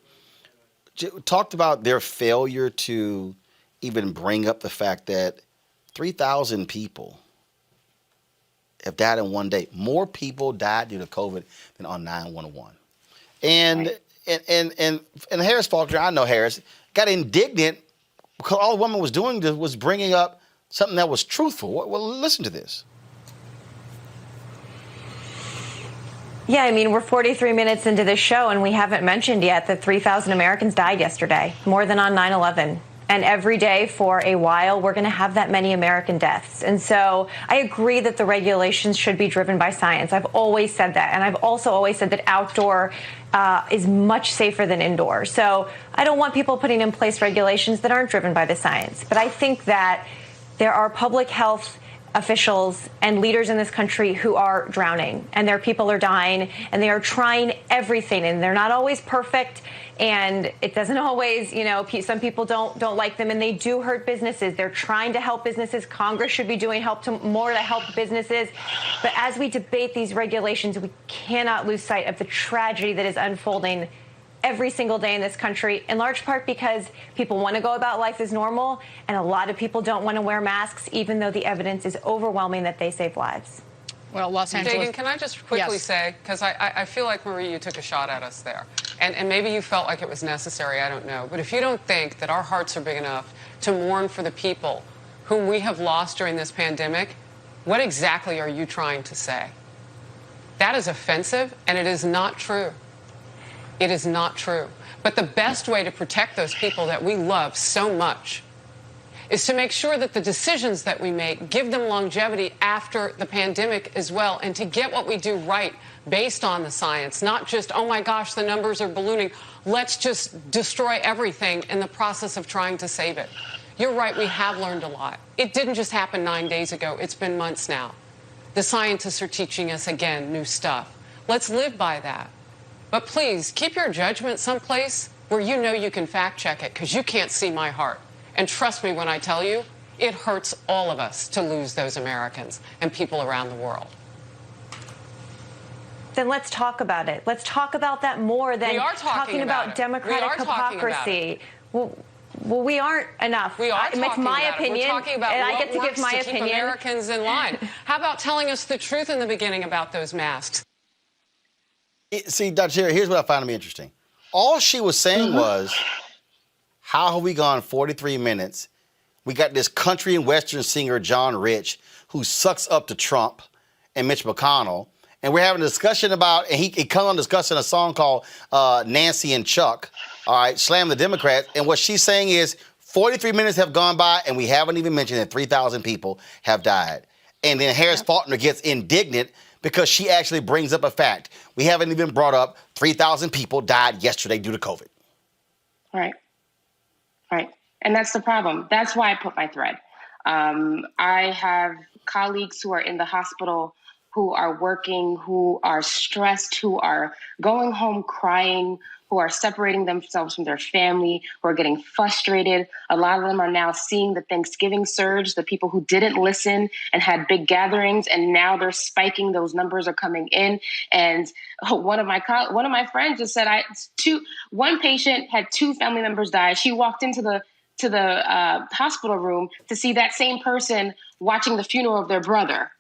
talked about their failure to even bring up the fact that 3,000 people have died in one day. More people died due to COVID than on 9/11. And Harris Faulkner, I know Harris, got indignant because all the woman was doing was bringing up something that was truthful. Well, listen to this. Yeah, I mean, we're 43 minutes into this show, and we haven't mentioned yet that 3,000 Americans died yesterday, more than on 9/11. And every day for a while, we're going to have that many American deaths. And so I agree that the regulations should be driven by science. I've always said that. And I've also always said that outdoor is much safer than indoor. So I don't want people putting in place regulations that aren't driven by the science. But I think that there are public health officials and leaders in this country who are drowning, and their people are dying, and they are trying everything, and they're not always perfect, and it doesn't always, some people don't like them, and they do hurt businesses. They're trying to help businesses. Congress should be doing more to help businesses. But as we debate these regulations, we cannot lose sight of the tragedy that is unfolding every single day in this country, in large part because people want to go about life as normal, and a lot of people don't want to wear masks, even though the evidence is overwhelming that they save lives. Well, Los Angeles. Dagan, can I just quickly say, because I feel like, Marie, you took a shot at us there. And maybe you felt like it was necessary, I don't know. But if you don't think that our hearts are big enough to mourn for the people whom we have lost during this pandemic, what exactly are you trying to say? That is offensive, and it is not true. It is not true. But the best way to protect those people that we love so much is to make sure that the decisions that we make give them longevity after the pandemic as well, and to get what we do right based on the science, not just, oh my gosh, the numbers are ballooning. Let's just destroy everything in the process of trying to save it. You're right, we have learned a lot. It didn't just happen 9 days ago. It's been months now. The scientists are teaching us, again, new stuff. Let's live by that. But please, keep your judgment someplace where you know you can fact check it, because you can't see my heart. And trust me when I tell you, it hurts all of us to lose those Americans and people around the world. Then let's talk about it. Let's talk about that more than We are talking about democratic hypocrisy. Well, we aren't enough. We are it's talking my about opinion, it. We're talking about and what I get to give works my to keep opinion. Americans in line. How about telling us the truth in the beginning about those masks? See, Dr. Cherry, here's what I found to be interesting. All she was saying was, how have we gone 43 minutes? We got this country and western singer, John Rich, who sucks up to Trump and Mitch McConnell. And we're having a discussion about, and he comes on discussing a song called Nancy and Chuck, all right, Slam the Democrats. And what she's saying is 43 minutes have gone by and we haven't even mentioned that 3,000 people have died. And then Harris Faulkner gets indignant because she actually brings up a fact. We haven't even brought up 3,000 people died yesterday due to COVID. Right. And that's the problem. That's why I put my thread. I have colleagues who are in the hospital, who are working, who are stressed, who are going home crying, who are separating themselves from their family, who are getting frustrated. A lot of them are now seeing the Thanksgiving surge, the people who didn't listen and had big gatherings, and now they're spiking. Those numbers are coming in. And one of my friends just said, one patient had 2 family members die. She walked into the hospital room to see that same person watching the funeral of their brother.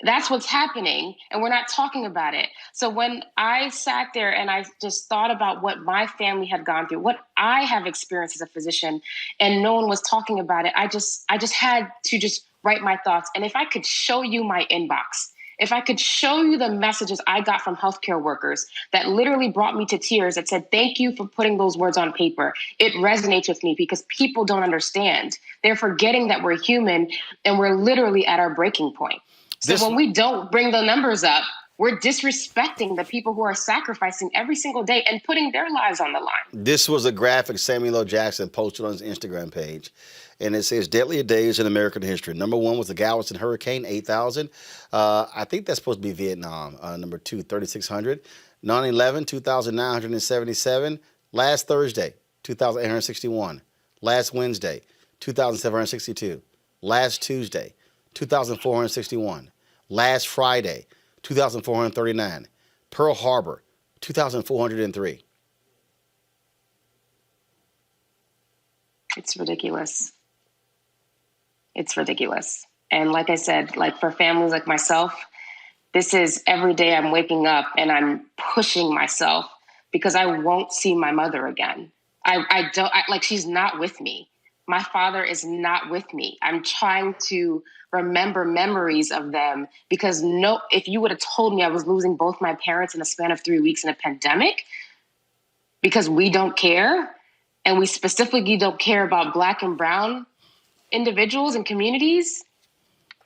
That's what's happening, and we're not talking about it. So when I sat there and I just thought about what my family had gone through, what I have experienced as a physician, and no one was talking about it, I just had to just write my thoughts. And if I could show you my inbox, if I could show you the messages I got from healthcare workers that literally brought me to tears, that said, thank you for putting those words on paper. It resonates with me because people don't understand. They're forgetting that we're human and we're literally at our breaking point. So when we don't bring the numbers up, we're disrespecting the people who are sacrificing every single day and putting their lives on the line. This was a graphic Samuel L. Jackson posted on his Instagram page. And it says, deadlier days in American history. Number 1 was the Galveston Hurricane, 8,000. I think that's supposed to be Vietnam. Number 2, 3,600. 9/11, 2,977. Last Thursday, 2,861. Last Wednesday, 2,762. Last Tuesday, 2,461. Last Friday, 2,439. Pearl Harbor, 2,403. It's ridiculous. It's ridiculous. And like I said, like for families like myself, this is every day I'm waking up and I'm pushing myself because I won't see my mother again. She's not with me. My father is not with me. I'm trying to remember memories of them because if you would have told me I was losing both my parents in a span of 3 weeks in a pandemic because we don't care, and we specifically don't care about Black and brown individuals and communities,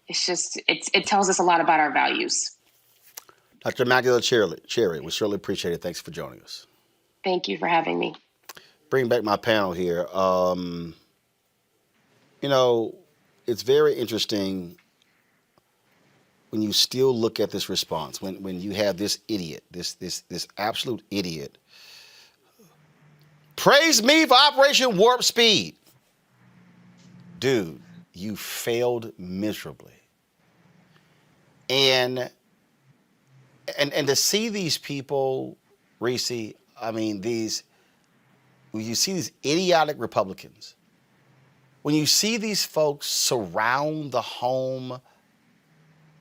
it tells us a lot about our values. Dr. Magdalena Cherry, we surely appreciate it. Thanks for joining us. Thank you for having me. Bring back my panel here. It's very interesting when you still look at this response, when you have this idiot, this absolute idiot. Praise me for Operation Warp Speed. Dude, you failed miserably. And to see these people, Reese, when you see these idiotic Republicans, when you see these folks surround the home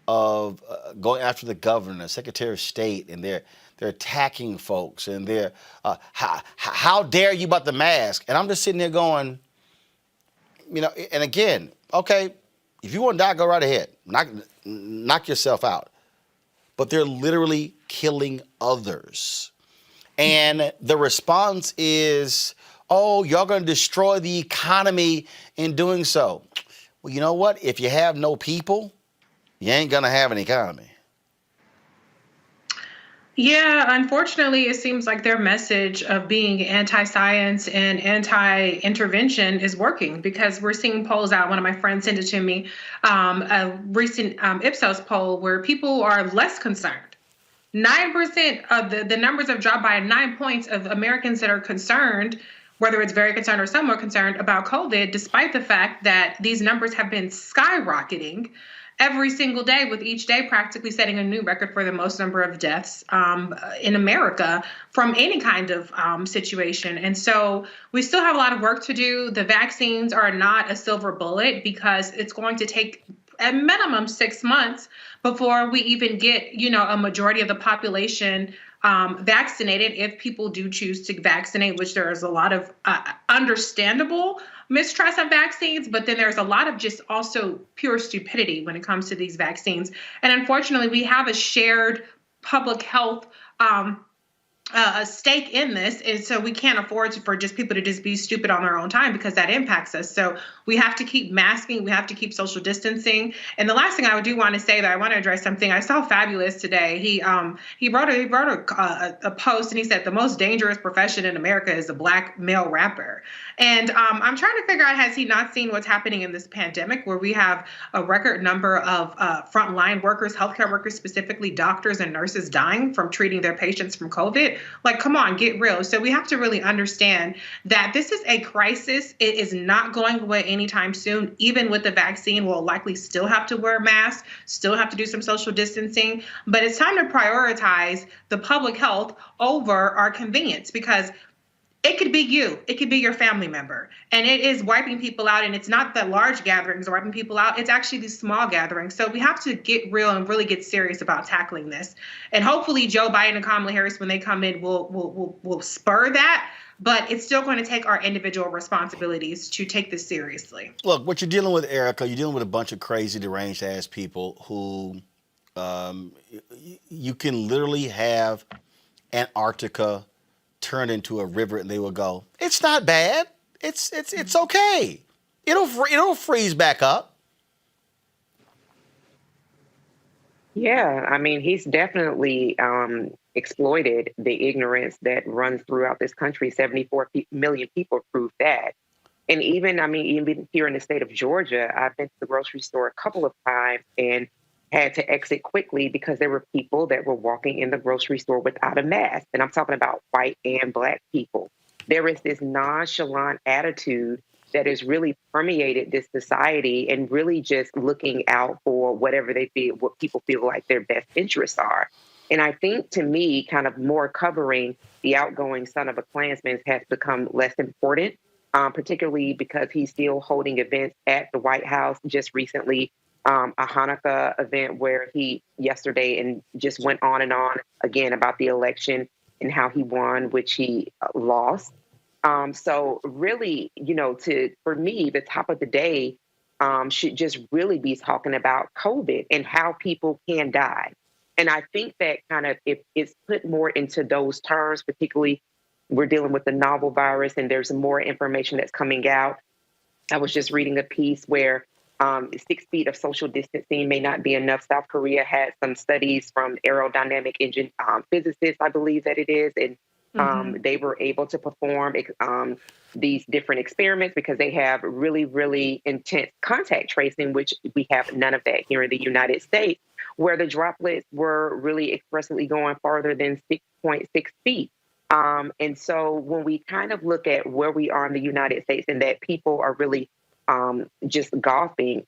of going after the governor, Secretary of State, and they're attacking folks, and they're how dare you about the mask? And I'm just sitting there going, and again, okay, if you want to die, go right ahead, knock yourself out. But they're literally killing others, and the response is, oh, y'all going to destroy the economy in doing so. Well, you know what? If you have no people, you ain't going to have an economy. Yeah, unfortunately, it seems like their message of being anti-science and anti-intervention is working, because we're seeing polls out. One of my friends sent it to me, a recent Ipsos poll where people are less concerned. 9% of the numbers have dropped by 9 points of Americans that are concerned, whether it's very concerned or somewhat concerned about COVID, despite the fact that these numbers have been skyrocketing every single day, with each day practically setting a new record for the most number of deaths in America from any kind of situation. And so we still have a lot of work to do. The vaccines are not a silver bullet, because it's going to take at minimum 6 months before we even get, a majority of the population vaccinated, if people do choose to vaccinate, which there is a lot of understandable mistrust of vaccines, but then there's a lot of just also pure stupidity when it comes to these vaccines. And unfortunately, we have a shared public health a stake in this, and so we can't afford for just people to just be stupid on their own time, because that impacts us. So we have to keep masking, we have to keep social distancing. And the last thing I do want to say, that I want to address something I saw Fabulous today. He wrote a post, and he said the most dangerous profession in America is a black male rapper. And I'm trying to figure out, has he not seen what's happening in this pandemic, where we have a record number of frontline workers, healthcare workers, specifically doctors and nurses, dying from treating their patients from COVID? Like, come on, get real. So we have to really understand that this is a crisis. It is not going away anytime soon. Even with the vaccine, we'll likely still have to wear masks, still have to do some social distancing. But it's time to prioritize the public health over our convenience, because it could be you. It could be your family member. And it is wiping people out. And it's not the large gatherings are wiping people out. It's actually these small gatherings. So we have to get real and really get serious about tackling this. And hopefully Joe Biden and Kamala Harris, when they come in, will spur that. But it's still going to take our individual responsibilities to take this seriously. Look, what you're dealing with, Erica, you're dealing with a bunch of crazy, deranged-ass people who you can literally have Antarctica turn into a river and they will go, it's not bad. It's okay. It'll freeze back up. Yeah, I mean, he's definitely exploited the ignorance that runs throughout this country. 74 million people prove that. And even here in the state of Georgia, I've been to the grocery store a couple of times and had to exit quickly because there were people that were walking in the grocery store without a mask. And I'm talking about white and black people. There is this nonchalant attitude that has really permeated this society, and really just looking out for whatever they feel, what people feel like their best interests are. And I think, to me, kind of more covering the outgoing son of a Klansman has become less important, particularly because he's still holding events at the White House. Just recently, a Hanukkah event where he yesterday and just went on and on again about the election and how he won, which he lost. So really, for me, the top of the day should just really be talking about COVID and how people can die. And I think that kind of, if it's put more into those terms, particularly we're dealing with the novel virus and there's more information that's coming out. I was just reading a piece where 6 feet of social distancing may not be enough. South Korea had some studies from aerodynamic engine physicists, I believe that it is, and they were able to perform these different experiments because they have really, really intense contact tracing, which we have none of that here in the United States, where the droplets were really expressively going farther than 6.6 feet. And so when we kind of look at where we are in the United States and that people are really just golfing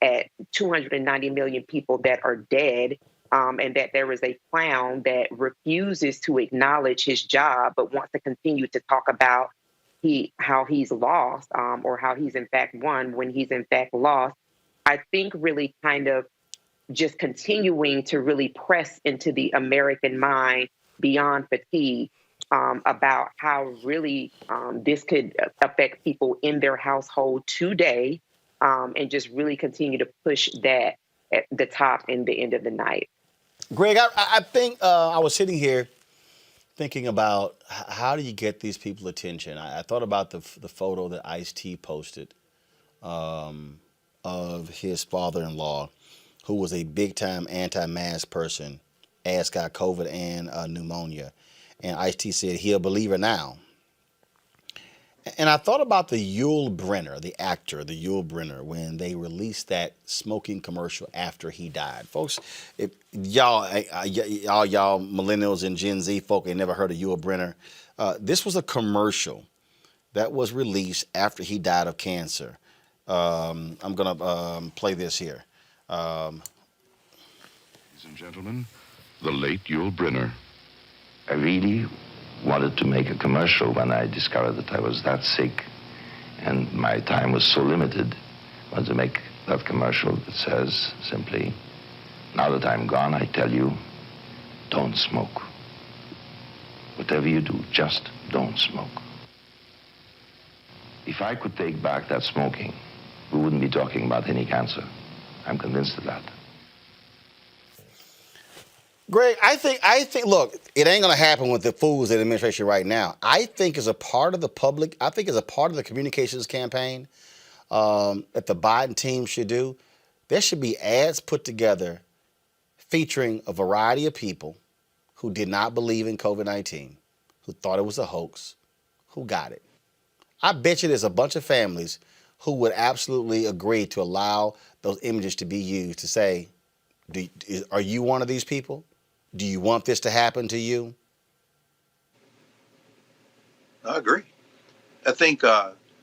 at 290 million people that are dead, and that there is a clown that refuses to acknowledge his job but wants to continue to talk about how he's lost or how he's in fact won when he's in fact lost. I think really kind of just continuing to really press into the American mind beyond fatigue about how really this could affect people in their household today, and just really continue to push that at the top and the end of the night. Greg, I think I was sitting here thinking about how do you get these people attention. I thought about the photo that Ice-T posted of his father-in-law, who was a big-time anti-mask person, as got COVID and pneumonia. And Ice-T said he a believer now. And I thought about the Yul Brynner, the actor, the Yul Brynner, when they released that smoking commercial after he died. Folks, if y'all millennials and Gen Z folk ain't never heard of Yul Brynner. This was a commercial that was released after he died of cancer. I'm going to play this here. Ladies and gentlemen, the late Yul Brynner. I really wanted to make a commercial when I discovered that I was that sick and my time was so limited. I wanted to make that commercial that says simply, now that I'm gone, I tell you, don't smoke. Whatever you do, just don't smoke. If I could take back that smoking, we wouldn't be talking about any cancer. I'm convinced of that. Greg, I think, look, it ain't going to happen with the fools in the administration right now. I think as a part of the public, I think as a part of the communications campaign that the Biden team should do, there should be ads put together featuring a variety of people who did not believe in COVID-19, who thought it was a hoax, who got it. I bet you there's a bunch of families who would absolutely agree to allow those images to be used to say, are you one of these people? Do you want this to happen to you? I agree. I think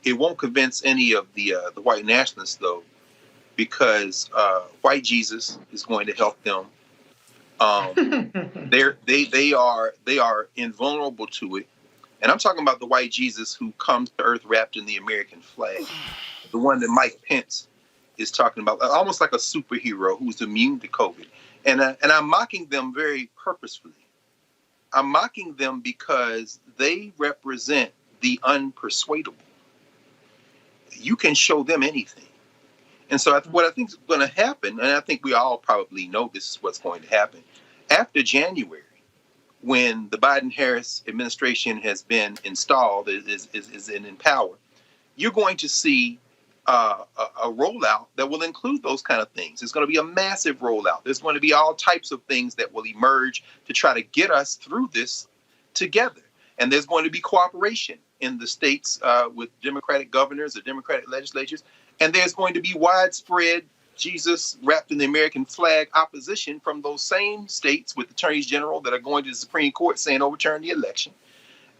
it won't convince any of the white nationalists, though, because white Jesus is going to help them. They are invulnerable to it, and I'm talking about the white Jesus who comes to earth wrapped in the American flag, the one that Mike Pence is talking about, almost like a superhero who's immune to COVID. And I'm mocking them very purposefully. I'm mocking them because they represent the unpersuadable. You can show them anything. And so what I think is going to happen, and I think we all probably know this is what's going to happen, after January, when the Biden-Harris administration has been installed, is in power, you're going to see a rollout that will include those kind of things. It's going to be a massive rollout. There's going to be all types of things that will emerge to try to get us through this together. And there's going to be cooperation in the states with Democratic governors or Democratic legislatures. And there's going to be widespread Jesus wrapped in the American flag opposition from those same states with attorneys general that are going to the Supreme Court saying overturn the election.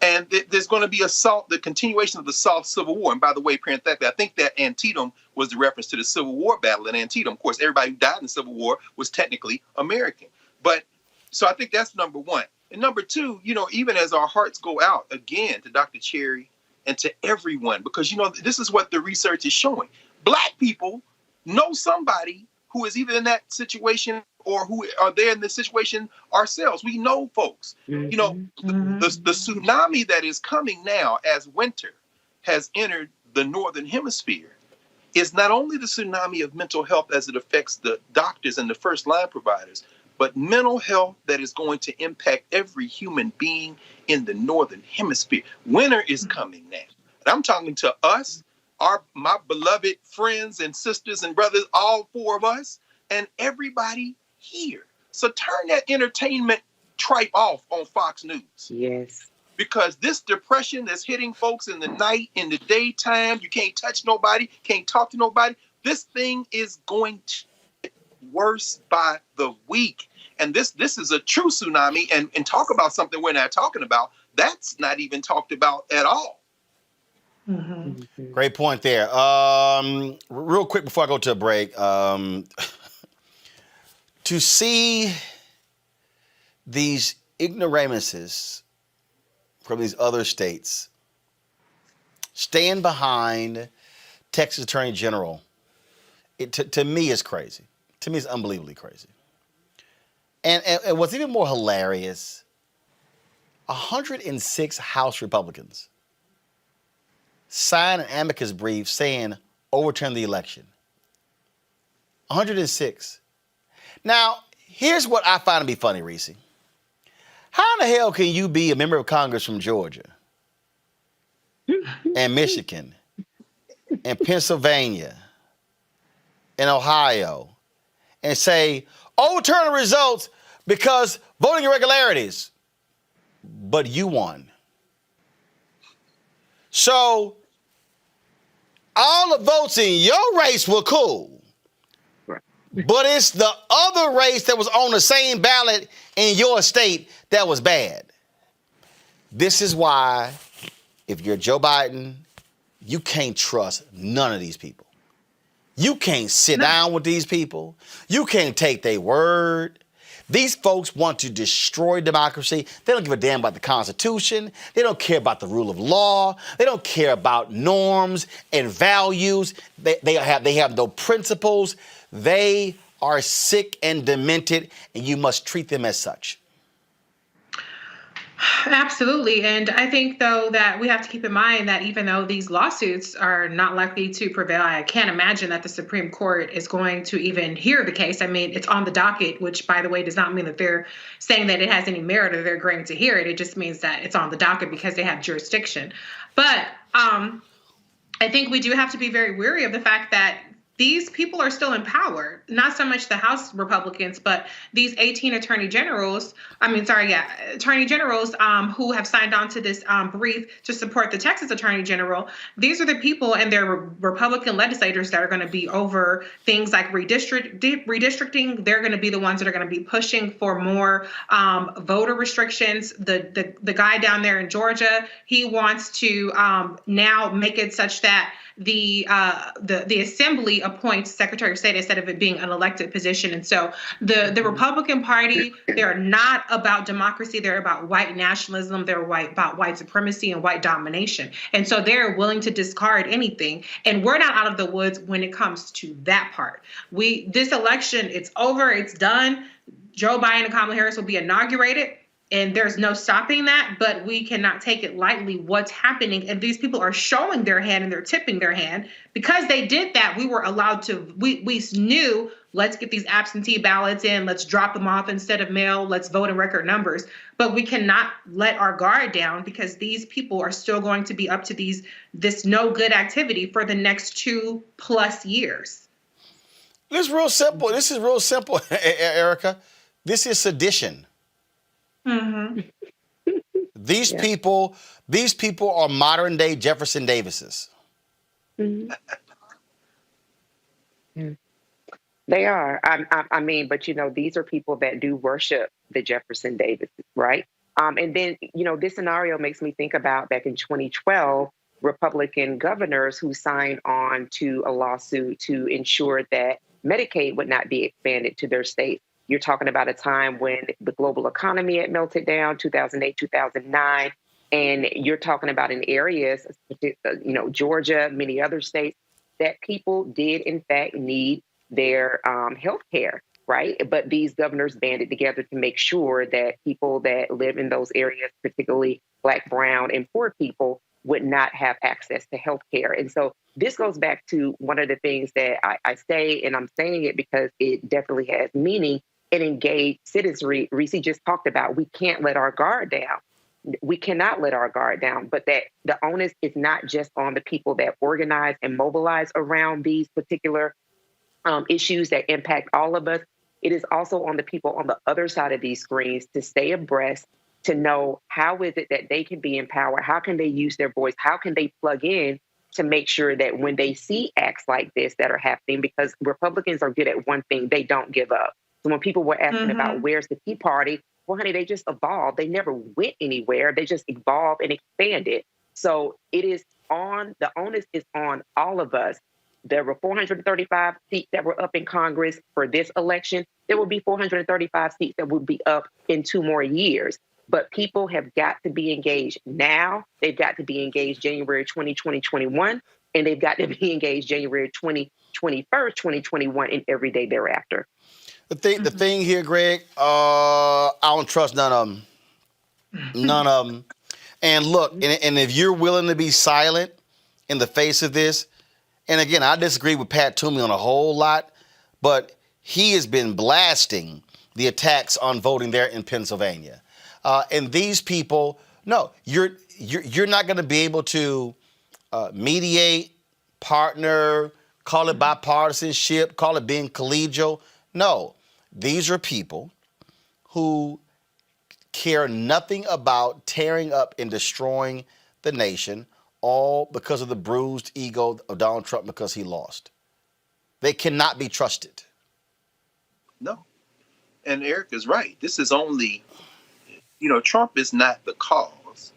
And there's going to be the continuation of the soft Civil War. And by the way, parenthetically, I think that Antietam was the reference to the Civil War battle in Antietam. Of course, everybody who died in the Civil War was technically American. But so I think that's number one. And number two, even as our hearts go out again to Dr. Cherry and to everyone, because, this is what the research is showing. Black people know somebody who is either in that situation or who are there in this situation ourselves. We know folks. Mm-hmm. The tsunami that is coming now as winter has entered the Northern Hemisphere is not only the tsunami of mental health as it affects the doctors and the first line providers, but mental health that is going to impact every human being in the Northern Hemisphere. Winter is coming now. And I'm talking to us, my beloved friends and sisters and brothers, all four of us, and everybody here. So turn that entertainment tripe off on Fox News. Yes. Because this depression that's hitting folks in the night, in the daytime, you can't touch nobody, can't talk to nobody. This thing is going to get worse by the week. And this is a true tsunami. And talk about something we're not talking about. That's not even talked about at all. Mm-hmm. Great point there. Real quick before I go to a break, to see these ignoramuses from these other states stand behind Texas Attorney General, to me is crazy. To me, it's unbelievably crazy. And what's even more hilarious, 106 House Republicans signed an amicus brief saying overturn the election. 106. Now, here's what I find to be funny, Reese. How in the hell can you be a member of Congress from Georgia and Michigan and Pennsylvania and Ohio and say overturn the results because voting irregularities, but you won. So all the votes in your race were cool. But it's the other race that was on the same ballot in your state that was bad. This is why, if you're Joe Biden, you can't trust none of these people. You can't sit down with these people. You can't take their word. These folks want to destroy democracy. They don't give a damn about the Constitution. They don't care about the rule of law. They don't care about norms and values. They have no principles. They are sick and demented, and you must treat them as such. Absolutely. And I think, though, that we have to keep in mind that even though these lawsuits are not likely to prevail, I can't imagine that the Supreme Court is going to even hear the case. I mean, it's on the docket, which, by the way, does not mean that they're saying that it has any merit or they're agreeing to hear it. It just means that it's on the docket because they have jurisdiction. But I think we do have to be very wary of the fact that these people are still in power, not so much the House Republicans, but these 18 attorney generals who have signed on to this brief to support the Texas Attorney General. These are the people and their Republican legislators that are going to be over things like redistricting. They're going to be the ones that are going to be pushing for more voter restrictions. The guy down there in Georgia, he wants to now make it such that the assembly appoints Secretary of State instead of it being an elected position. And so the Republican Party, they're not about democracy. They're about white nationalism. They're about white supremacy and white domination. And so they're willing to discard anything. And we're not out of the woods when it comes to that part. This election, it's over. It's done. Joe Biden and Kamala Harris will be inaugurated. And there's no stopping that, but we cannot take it lightly what's happening. And these people are showing their hand and they're tipping their hand. Because they did that, we were allowed to, we knew, let's get these absentee ballots in, let's drop them off instead of mail, let's vote in record numbers. But we cannot let our guard down because these people are still going to be up to this no good activity for the next 2+ years. This is real simple, Erica. This is sedition. Mm-hmm. These people are modern day Jefferson Davises. Mm-hmm. They are. I mean, but these are people that do worship the Jefferson Davises, right? And then this scenario makes me think about back in 2012, Republican governors who signed on to a lawsuit to ensure that Medicaid would not be expanded to their states. You're talking about a time when the global economy had melted down, 2008, 2009. And you're talking about in areas, Georgia, many other states, that people did, in fact, need their health care, right? But these governors banded together to make sure that people that live in those areas, particularly Black, brown, and poor people, would not have access to health care. And so this goes back to one of the things that I say, and I'm saying it because it definitely has meaning, and engaged citizenry. Reese just talked about, we can't let our guard down. We cannot let our guard down, but that the onus is not just on the people that organize and mobilize around these particular issues that impact all of us. It is also on the people on the other side of these screens to stay abreast, to know how is it that they can be empowered, how can they use their voice, how can they plug in to make sure that when they see acts like this that are happening, because Republicans are good at one thing, they don't give up. So when people were asking about where's the Tea Party, well, honey, they just evolved. They never went anywhere. They just evolved and expanded. So the onus is on all of us. There were 435 seats that were up in Congress for this election. There will be 435 seats that will be up in 2 more years. But people have got to be engaged now. They've got to be engaged January 2021, and they've got to be engaged January 21st, 2021, and every day thereafter. The thing here, Greg, I don't trust none of them. None of them. And look, and if you're willing to be silent in the face of this, and again, I disagree with Pat Toomey on a whole lot, but he has been blasting the attacks on voting there in Pennsylvania. And these people, no, you're not going to be able to mediate, partner, call it bipartisanship, call it being collegial. No, these are people who care nothing about tearing up and destroying the nation, all because of the bruised ego of Donald Trump because he lost. They cannot be trusted. No. And Eric is right. This is only, Trump is not the cause.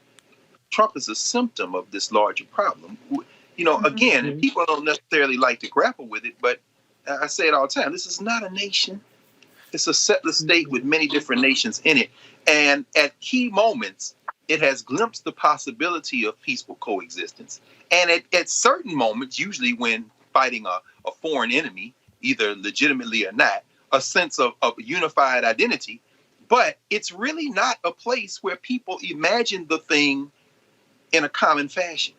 Trump is a symptom of this larger problem. Again, and people don't necessarily like to grapple with it, but I say it all the time. This is not a nation. It's a settler state with many different nations in it. And at key moments, it has glimpsed the possibility of peaceful coexistence. And at certain moments, usually when fighting a foreign enemy, either legitimately or not, a sense of unified identity. But it's really not a place where people imagine the thing in a common fashion.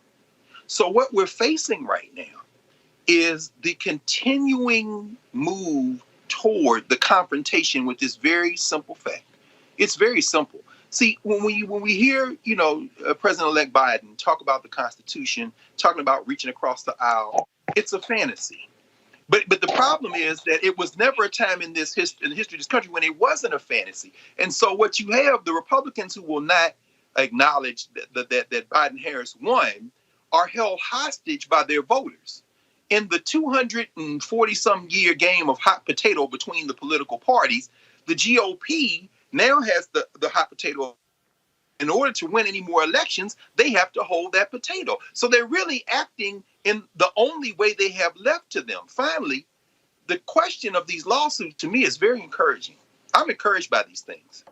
So what we're facing right now is the continuing move toward the confrontation with this very simple fact. It's very simple. See, when we hear, President-elect Biden talk about the Constitution, talking about reaching across the aisle, it's a fantasy. But the problem is that it was never a time in the history of this country when it wasn't a fantasy. And so what you have, the Republicans who will not acknowledge that Biden-Harris won are held hostage by their voters. In the 240-some year game of hot potato between the political parties, the GOP now has the hot potato. In order to win any more elections, they have to hold that potato. So they're really acting in the only way they have left to them. Finally, the question of these lawsuits to me is very encouraging. I'm encouraged by these things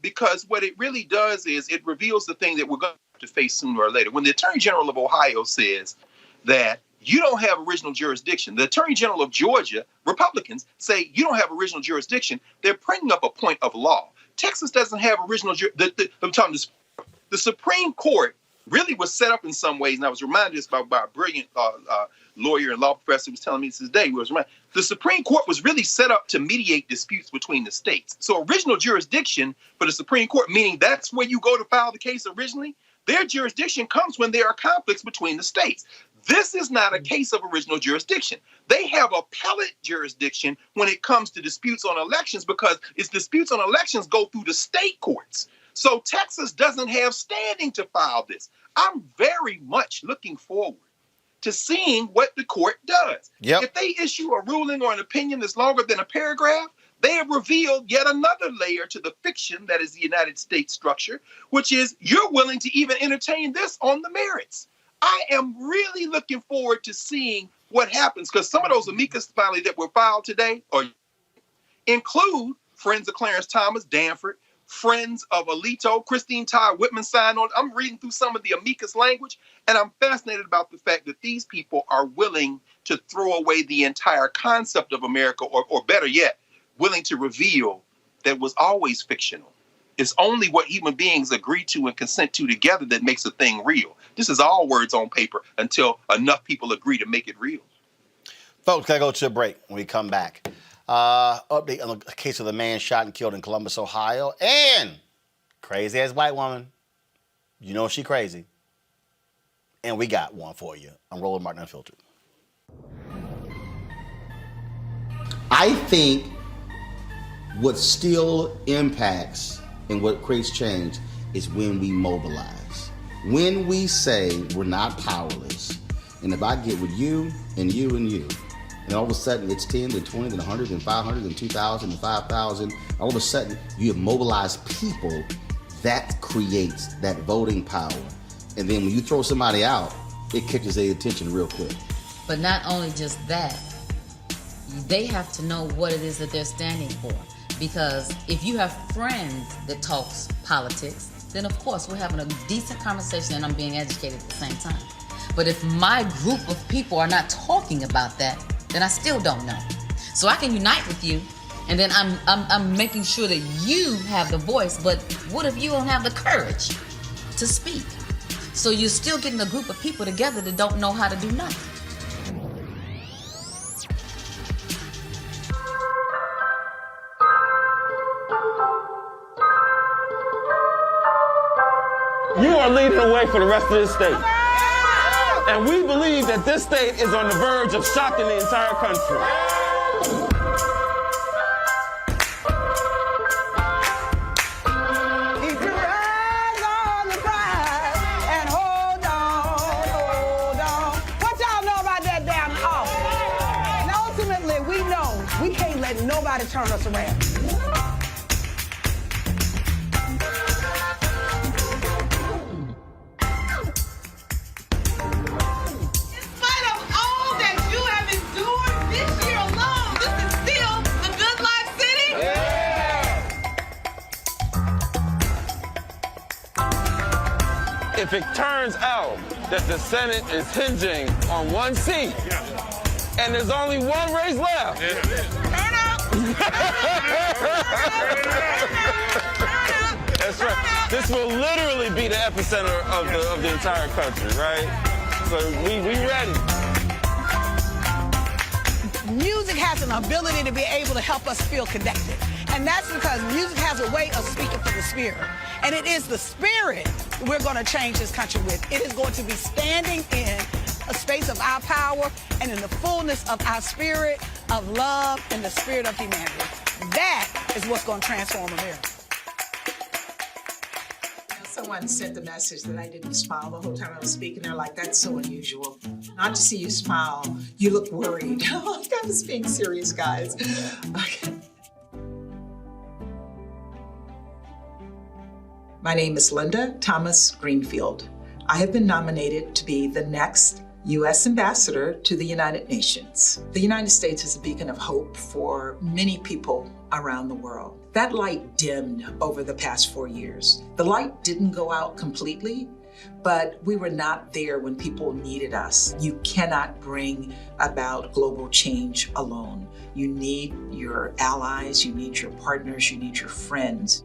because what it really does is it reveals the thing that we're going to have to face sooner or later. When the Attorney General of Ohio says that you don't have original jurisdiction, the Attorney General of Georgia, Republicans, say you don't have original jurisdiction, they're bringing up a point of law. Texas doesn't have original jurisdiction. The Supreme Court really was set up in some ways, and I was reminded this by a brilliant lawyer and law professor who was telling me this today. The Supreme Court was really set up to mediate disputes between the states. So original jurisdiction for the Supreme Court, meaning that's where you go to file the case originally, their jurisdiction comes when there are conflicts between the states. This is not a case of original jurisdiction. They have appellate jurisdiction when it comes to disputes on elections because its disputes on elections go through the state courts. So Texas doesn't have standing to file this. I'm very much looking forward to seeing what the court does. Yep. If they issue a ruling or an opinion that's longer than a paragraph, they have revealed yet another layer to the fiction that is the United States structure, which is you're willing to even entertain this on the merits. I am really looking forward to seeing what happens because some of those amicus finally that were filed today include friends of Clarence Thomas, Danford, friends of Alito, Christine Todd Whitman signed on. I'm reading through some of the amicus language, and I'm fascinated about the fact that these people are willing to throw away the entire concept of America, or better yet, willing to reveal that was always fictional. It's only what human beings agree to and consent to together that makes a thing real. This is all words on paper until enough people agree to make it real. Folks, gotta go to a break. When we come back, update on the case of the man shot and killed in Columbus, Ohio, and crazy-ass white woman. You know she crazy. And we got one for you. I'm Roland Martin Unfiltered. I think what still impacts and what creates change is when we mobilize. When we say we're not powerless, and if I get with you and you and you, and all of a sudden it's 10 to 20 to 100 and 500 and 2,000 and 5,000, all of a sudden you have mobilized people, that creates that voting power. And then when you throw somebody out, it catches their attention real quick. But not only just that, they have to know what it is that they're standing for. Because if you have friends that talks politics, then of course we're having a decent conversation and I'm being educated at the same time. But if my group of people are not talking about that, then I still don't know. So I can unite with you, and then I'm making sure that you have the voice, but what if you don't have the courage to speak? So you're still getting a group of people together that don't know how to do nothing. You are leading the way for the rest of this state. And we believe that this state is on the verge of shocking the entire country. nobody turn us around. If it turns out that the Senate is hinging on one seat and there's only one race left, that's right. This will literally be the epicenter of the entire country, right? So we ready. Music has an ability to be able to help us feel connected. And that's because music has a way of speaking for the spirit. And it is the spirit we're going to change this country with. It is going to be standing in a space of our power and in the fullness of our spirit of love and the spirit of humanity. That is what's going to transform America. Someone sent the message that I didn't smile the whole time I was speaking. They're like, that's so unusual. Not to see you smile. You look worried. Oh, I was being serious, guys. Okay. My name is Linda Thomas Greenfield. I have been nominated to be the next U.S. Ambassador to the United Nations. The United States is a beacon of hope for many people around the world. That light dimmed over the past 4 years. The light didn't go out completely, but we were not there when people needed us. You cannot bring about global change alone. You need your allies, you need your partners, you need your friends.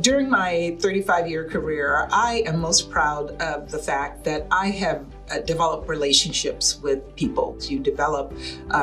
During my 35-year career, I am most proud of the fact that I have developed relationships with people. You develop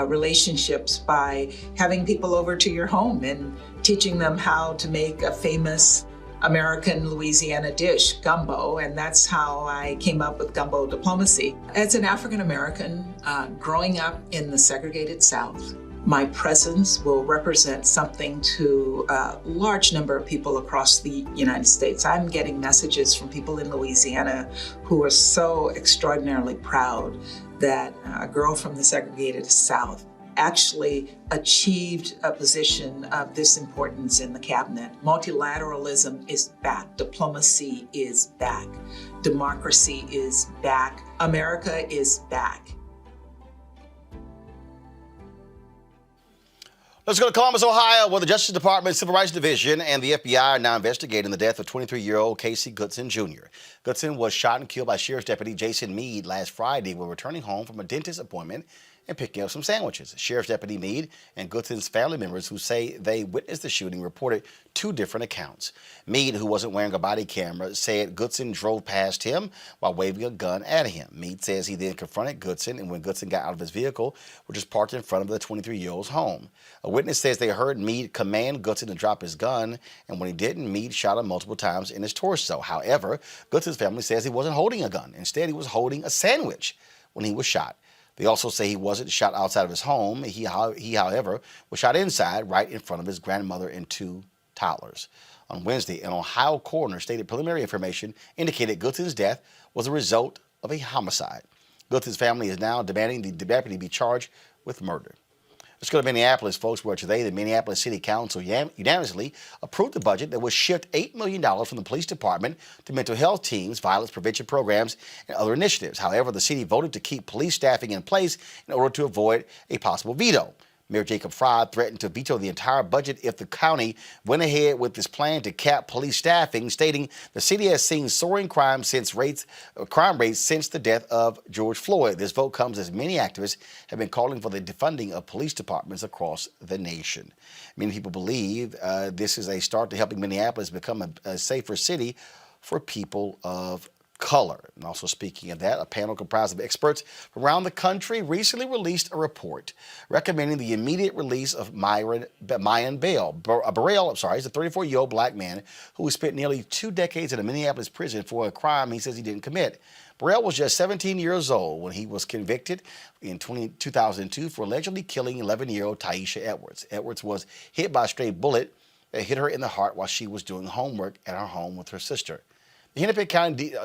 relationships by having people over to your home and teaching them how to make a famous American Louisiana dish, gumbo, and that's how I came up with gumbo diplomacy. As an African American growing up in the segregated South, my presence will represent something to a large number of people across the United States. I'm getting messages from people in Louisiana who are so extraordinarily proud that a girl from the segregated South actually achieved a position of this importance in the cabinet. Multilateralism is back. Diplomacy is back. Democracy is back. America is back. Let's go to Columbus, Ohio, where the Justice Department Civil Rights Division and the FBI are now investigating the death of 23-year-old Casey Goodson Jr. Goodson was shot and killed by Sheriff's Deputy Jason Meade last Friday while returning home from a dentist appointment and picking up some sandwiches. Sheriff's Deputy Meade and Goodson's family members who say they witnessed the shooting reported two different accounts. Meade, who wasn't wearing a body camera, said Goodson drove past him while waving a gun at him. Meade says he then confronted Goodson, and when Goodson got out of his vehicle, which was parked in front of the 23-year-old's home. A witness says they heard Meade command Goodson to drop his gun, and when he didn't, Meade shot him multiple times in his torso. However, Goodson's family says he wasn't holding a gun. Instead, he was holding a sandwich when he was shot. They also say he wasn't shot outside of his home. He, however, was shot inside, right in front of his grandmother and two toddlers. On Wednesday, an Ohio coroner stated preliminary information indicated Goodson's death was a result of a homicide. Goodson's family is now demanding the deputy be charged with murder. Let's go to Minneapolis, folks, where today the Minneapolis City Council unanimously approved a budget that would shift $8 million from the police department to mental health teams, violence prevention programs, and other initiatives. However, the city voted to keep police staffing in place in order to avoid a possible veto. Mayor Jacob Fry threatened to veto the entire budget if the county went ahead with this plan to cap police staffing, stating the city has seen soaring crime rates since the death of George Floyd. This vote comes as many activists have been calling for the defunding of police departments across the nation. Many people believe this is a start to helping Minneapolis become a safer city for people of color. And also speaking of that, a panel comprised of experts from around the country recently released a report recommending the immediate release of Mayan Burrell. Burrell is a 34-year-old black man who spent nearly 2 decades in a Minneapolis prison for a crime he says he didn't commit. Burrell was just 17 years old when he was convicted in 2002 for allegedly killing 11-year-old Taisha Edwards. Edwards was hit by a stray bullet that hit her in the heart while she was doing homework at her home with her sister. The Hennepin County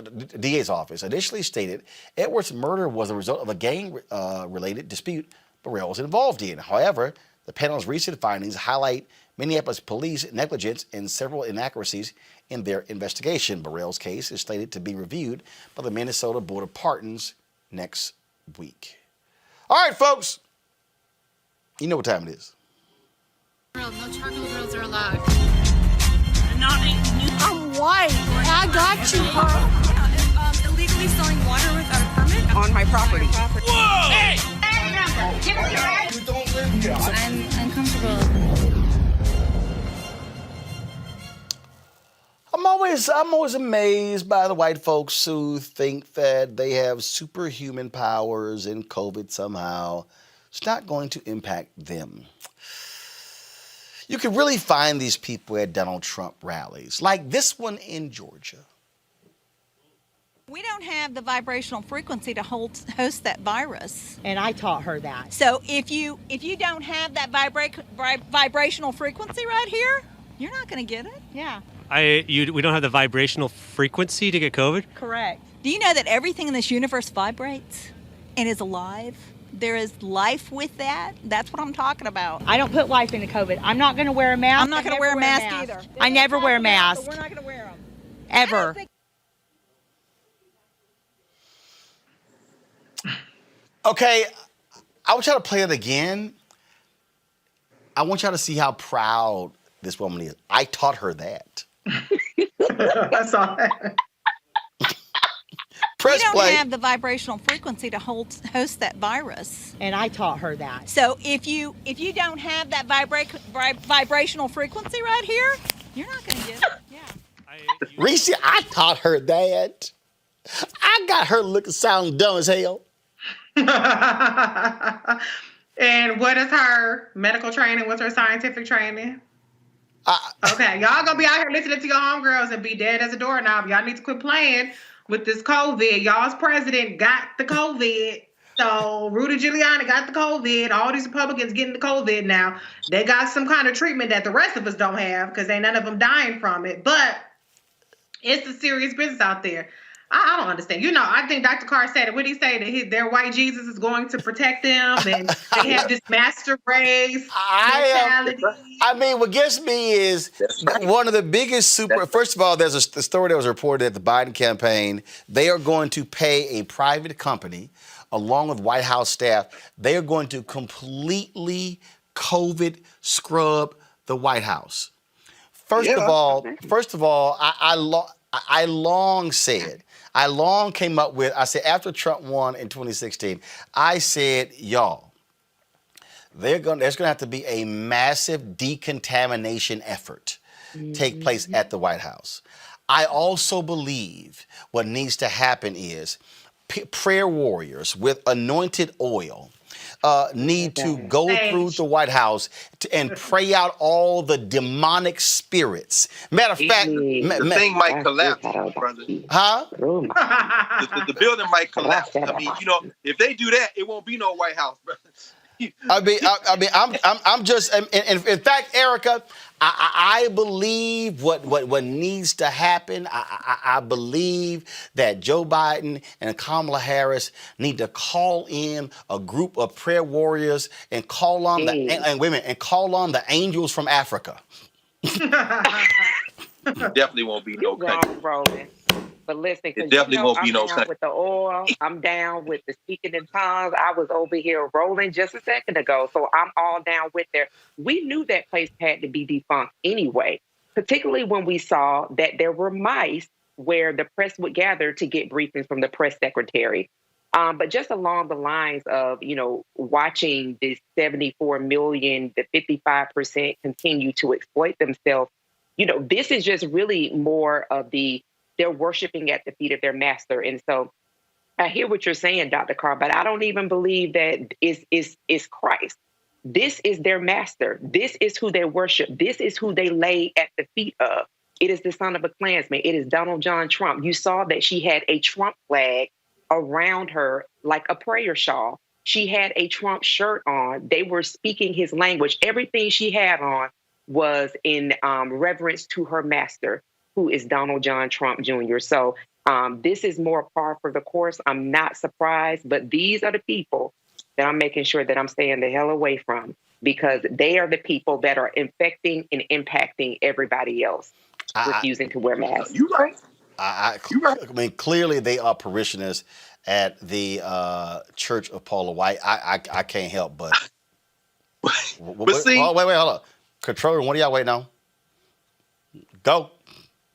DA's office initially stated Edwards' murder was a result of a gang-related dispute Burrell was involved in. However, The panel's recent findings highlight Minneapolis police negligence and several inaccuracies in their investigation. Burrell's case is slated to be reviewed by the Minnesota Board of Pardons next week. All right, folks. You know what time it is. No charcoal grills are allowed. I'm white. I got you, huh? Illegally selling water without a permit on my property. Whoa! Hey! You don't live here. I'm uncomfortable. I'm always amazed by the white folks who think that they have superhuman powers and COVID somehow it's not going to impact them. You can really find these people at Donald Trump rallies, like this one in Georgia. We don't have the vibrational frequency to host that virus. And I taught her that. So if you don't have that vibrational frequency right here, you're not going to get it. Yeah. We don't have the vibrational frequency to get COVID? Correct. Do you know that everything in this universe vibrates and is alive? There is life with that. That's what I'm talking about. I don't put life into COVID. I'm not going to wear a mask. I'm not going to wear a mask either. I never wear a mask. We're not going to wear them. Ever. Okay, I want y'all to play it again. I want y'all to see how proud this woman is. I taught her that. I saw that. Press we don't play. have the vibrational frequency to host that virus. And I taught her that. So if you don't have that vibrational frequency right here, you're not going to get it. Yeah. Reese, I taught her that. I got her looking sound dumb as hell. And what is her medical training? What's her scientific training? Okay, y'all gonna be out here listening to your homegirls and be dead as a doorknob. Y'all need to quit playing with this COVID. Y'all's president got the COVID. So Rudy Giuliani got the COVID. All these Republicans getting the COVID now. They got some kind of treatment that the rest of us don't have because ain't none of them dying from it. But it's a serious business out there. I don't understand. You know, I think Dr. Carr said it. What did he say? That their white Jesus is going to protect them, and they have this master race mentality. I mean, what gets me is one of the biggest First of all, there's a story that was reported at the Biden campaign. They are going to pay a private company, along with White House staff. They are going to completely COVID scrub the White House. First of all, I long came up with, I said, after Trump won in 2016, I said, y'all, there's going to have to be a massive decontamination effort take place at the White House. I also believe what needs to happen is prayer warriors with anointed oil need to go through the White House and pray out all the demonic spirits. Matter of fact, the thing might collapse, brother. Huh? The building might collapse. I mean, you know, if they do that, it won't be no White House, brother. I'm just, in fact, Erica, I believe what needs to happen. I believe that Joe Biden and Kamala Harris need to call in a group of prayer warriors and call on the angels from Africa. Definitely won't be no country. Roland. But listen, it definitely won't be no country. With the oil, I'm down with the speaking in tongues. I was over here rolling just a second ago, so I'm all down with there. We knew that place had to be defunct anyway, particularly when we saw that there were mice where the press would gather to get briefings from the press secretary. But just along the lines of, you know, watching this 74 million, the 55% continue to exploit themselves, you know, this is just really more of they're worshiping at the feet of their master. And so I hear what you're saying, Dr. Carr, but I don't even believe that is Christ. This is their master. This is who they worship. This is who they lay at the feet of. It is the son of a Klansman. It is Donald John Trump. You saw that she had a Trump flag around her like a prayer shawl. She had a Trump shirt on. They were speaking his language. Everything she had on was in reverence to her master, who is Donald John Trump Jr. So this is more par for the course. I'm not surprised, but these are the people that I'm making sure that I'm staying the hell away from. because they are the people that are infecting and impacting everybody else refusing to wear masks. You're right. I mean, clearly they are parishioners at the Church of Paula White. I can't help but. But see, hold on. Controller, what are y'all waiting on? Go.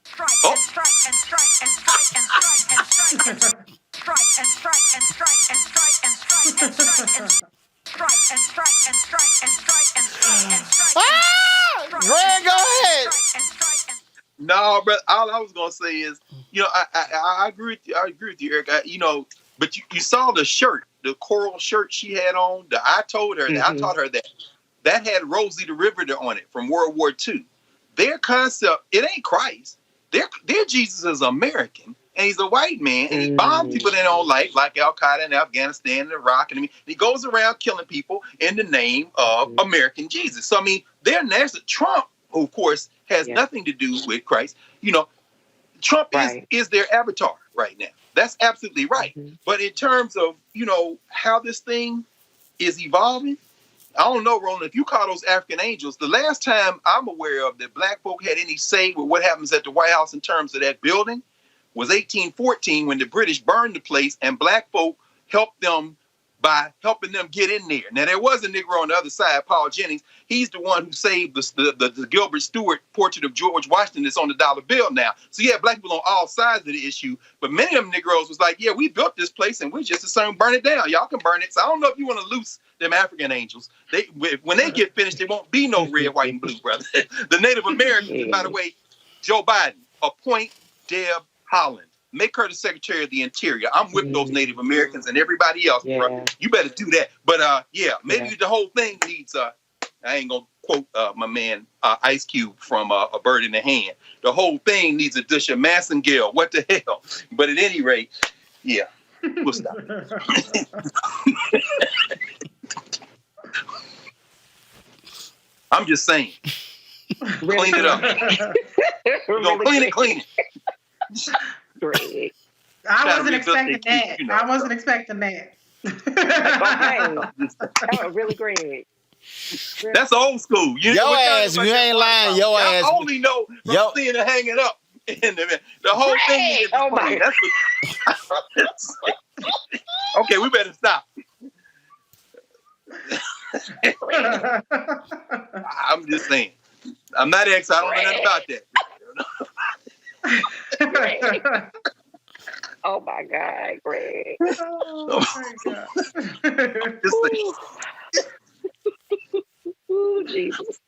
Strike and strike and strike and strike and strike and strike and strike and strike and strike and strike and strike and strike and strike and strike and strike and strike and strike and strike. Greg, go ahead. No, but all I was gonna say is, I agree with you. I agree with you, Eric. But you saw the shirt, the coral shirt she had on. I told her that I taught her that had Rosie the Riveter on it from World War II. Their concept, it ain't Christ. Their Jesus is American, and he's a white man, and he bombed people in their own life, like Al Qaeda in Afghanistan and Iraq, and he goes around killing people in the name of American Jesus. So I mean, their national Trump, who of course has nothing to do with Christ. Trump is their avatar right now. That's absolutely right. But in terms of how this thing is evolving, I don't know, Roland, if you call those African angels, the last time I'm aware of that black folk had any say with what happens at the White House in terms of that building was 1814 when the British burned the place and black folk helped them by helping them get in there. Now, there was a Negro on the other side, Paul Jennings. He's the one who saved the Gilbert Stuart portrait of George Washington that's on the dollar bill now. So, yeah, black people on all sides of the issue. But many of them Negroes was like, yeah, we built this place and we just as soon burn it down. Y'all can burn it. So I don't know if you want to loose them African angels. When they get finished, there won't be no red, white, and blue, brother. The Native Americans, by the way, Joe Biden, appoint Deb Haaland. Make her the Secretary of the Interior. I'm with those Native Americans and everybody else, bro. You better do that. But maybe the whole thing needs I ain't gonna quote my man Ice Cube from A Bird in the Hand. The whole thing needs a dish of Massengale. What the hell? But at any rate, we'll stop. I'm just saying. Clean it up. We're gonna clean it. Great. I wasn't expecting that. I wasn't expecting that. That was really great. That's old school. Your ass, you ain't lying. Your ass. I only know from seeing it hanging up. The whole thing. Oh my! That's okay, we better stop. I'm just saying. I'm not ex. I don't know nothing about that. Oh my God, Greg. Oh my God. Ooh, Jesus.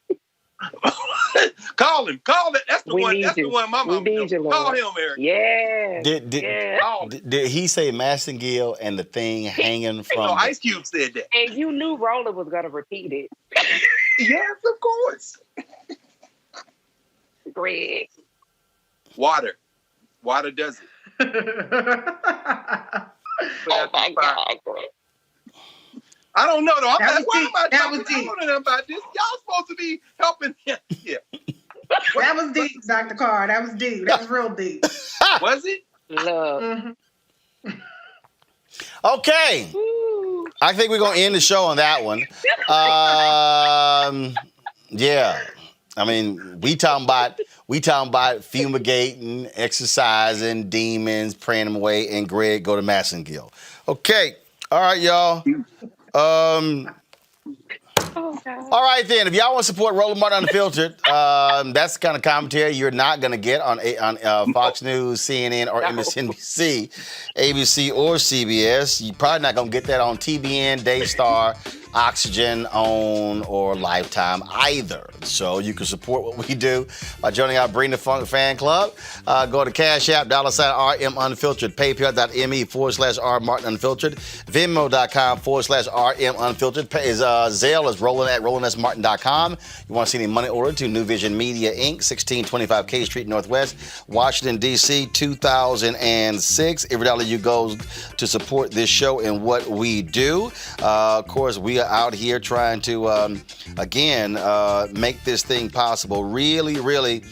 Call him. Call it. That's the one. That's the one my mom knows. Call him, Eric. Yeah. Did he say Massengale and the thing hanging from? No, Ice Cube said that. And you knew Roland was gonna repeat it. Yes, of course. Greg. Water does it. Oh my God. I don't know though. That was deep. I don't know about this. Y'all supposed to be helping him. Yeah. That was deep, Dr. Carr. That was deep. That was real deep. Was it? Love. Mm-hmm. Okay. I think we're gonna end the show on that one. Yeah. I mean, we talking about fumigating, exercising, demons, praying them away, and Greg go to Massengale. Okay. All right, y'all. All right, then. If y'all want to support Roland Martin Unfiltered, that's the kind of commentary you're not going to get on Fox News, CNN, or MSNBC, ABC, or CBS. You're probably not going to get that on TBN, Daystar, Oxygen, OWN, or Lifetime either. So you can support what we do by joining our Bring the Funk fan club. Go to Cash App, $RM Unfiltered, PayPal.me/R Martin Unfiltered, Venmo.com/RM Unfiltered. Zelle is Roland@RolandSMartin.com. You want to see any money ordered to New Vision Media Inc., 1625 K Street Northwest, Washington, D.C., 2006. Every dollar you goes to support this show and what we do. Of course, we are out here trying to, again, make this thing possible. Really, really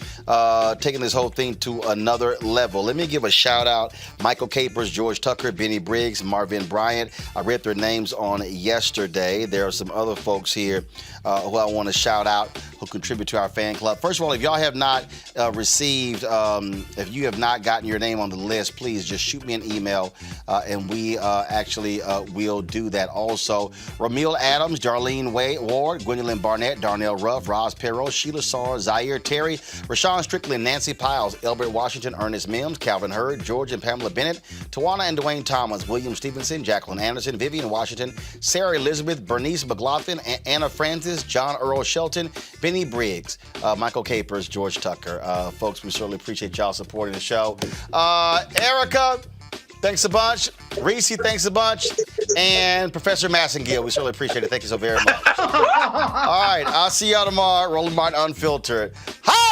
taking this whole thing to another level. Let me give a shout out. Michael Capers, George Tucker, Benny Briggs, Marvin Bryant. I read their names on yesterday. There are some other folks here who I want to shout out who contribute to our fan club. First of all, if y'all have not received, if you have not gotten your name on the list, please just shoot me an email and we actually will do that. Also, Ramil Adams, Darlene Ward, Gwendolyn Barnett, Darnell Ruff, Roz Perot, Sheila Saar, Zaire Terry, Rashawn Strickland, Nancy Piles, Elbert Washington, Ernest Mims, Calvin Hurd, George and Pamela Bennett, Tawana and Dwayne Thomas, William Stevenson, Jacqueline Anderson, Vivian Washington, Sarah Elizabeth, Bernice McLaughlin, Anna Francis, John Earl Shelton, Benny Briggs, Michael Capers, George Tucker. Folks, we certainly appreciate y'all supporting the show. Erica, thanks a bunch. Reese, thanks a bunch. And Professor Massengill, we certainly appreciate it. Thank you so very much. All right, I'll see y'all tomorrow. Roland Martin Unfiltered. Hi!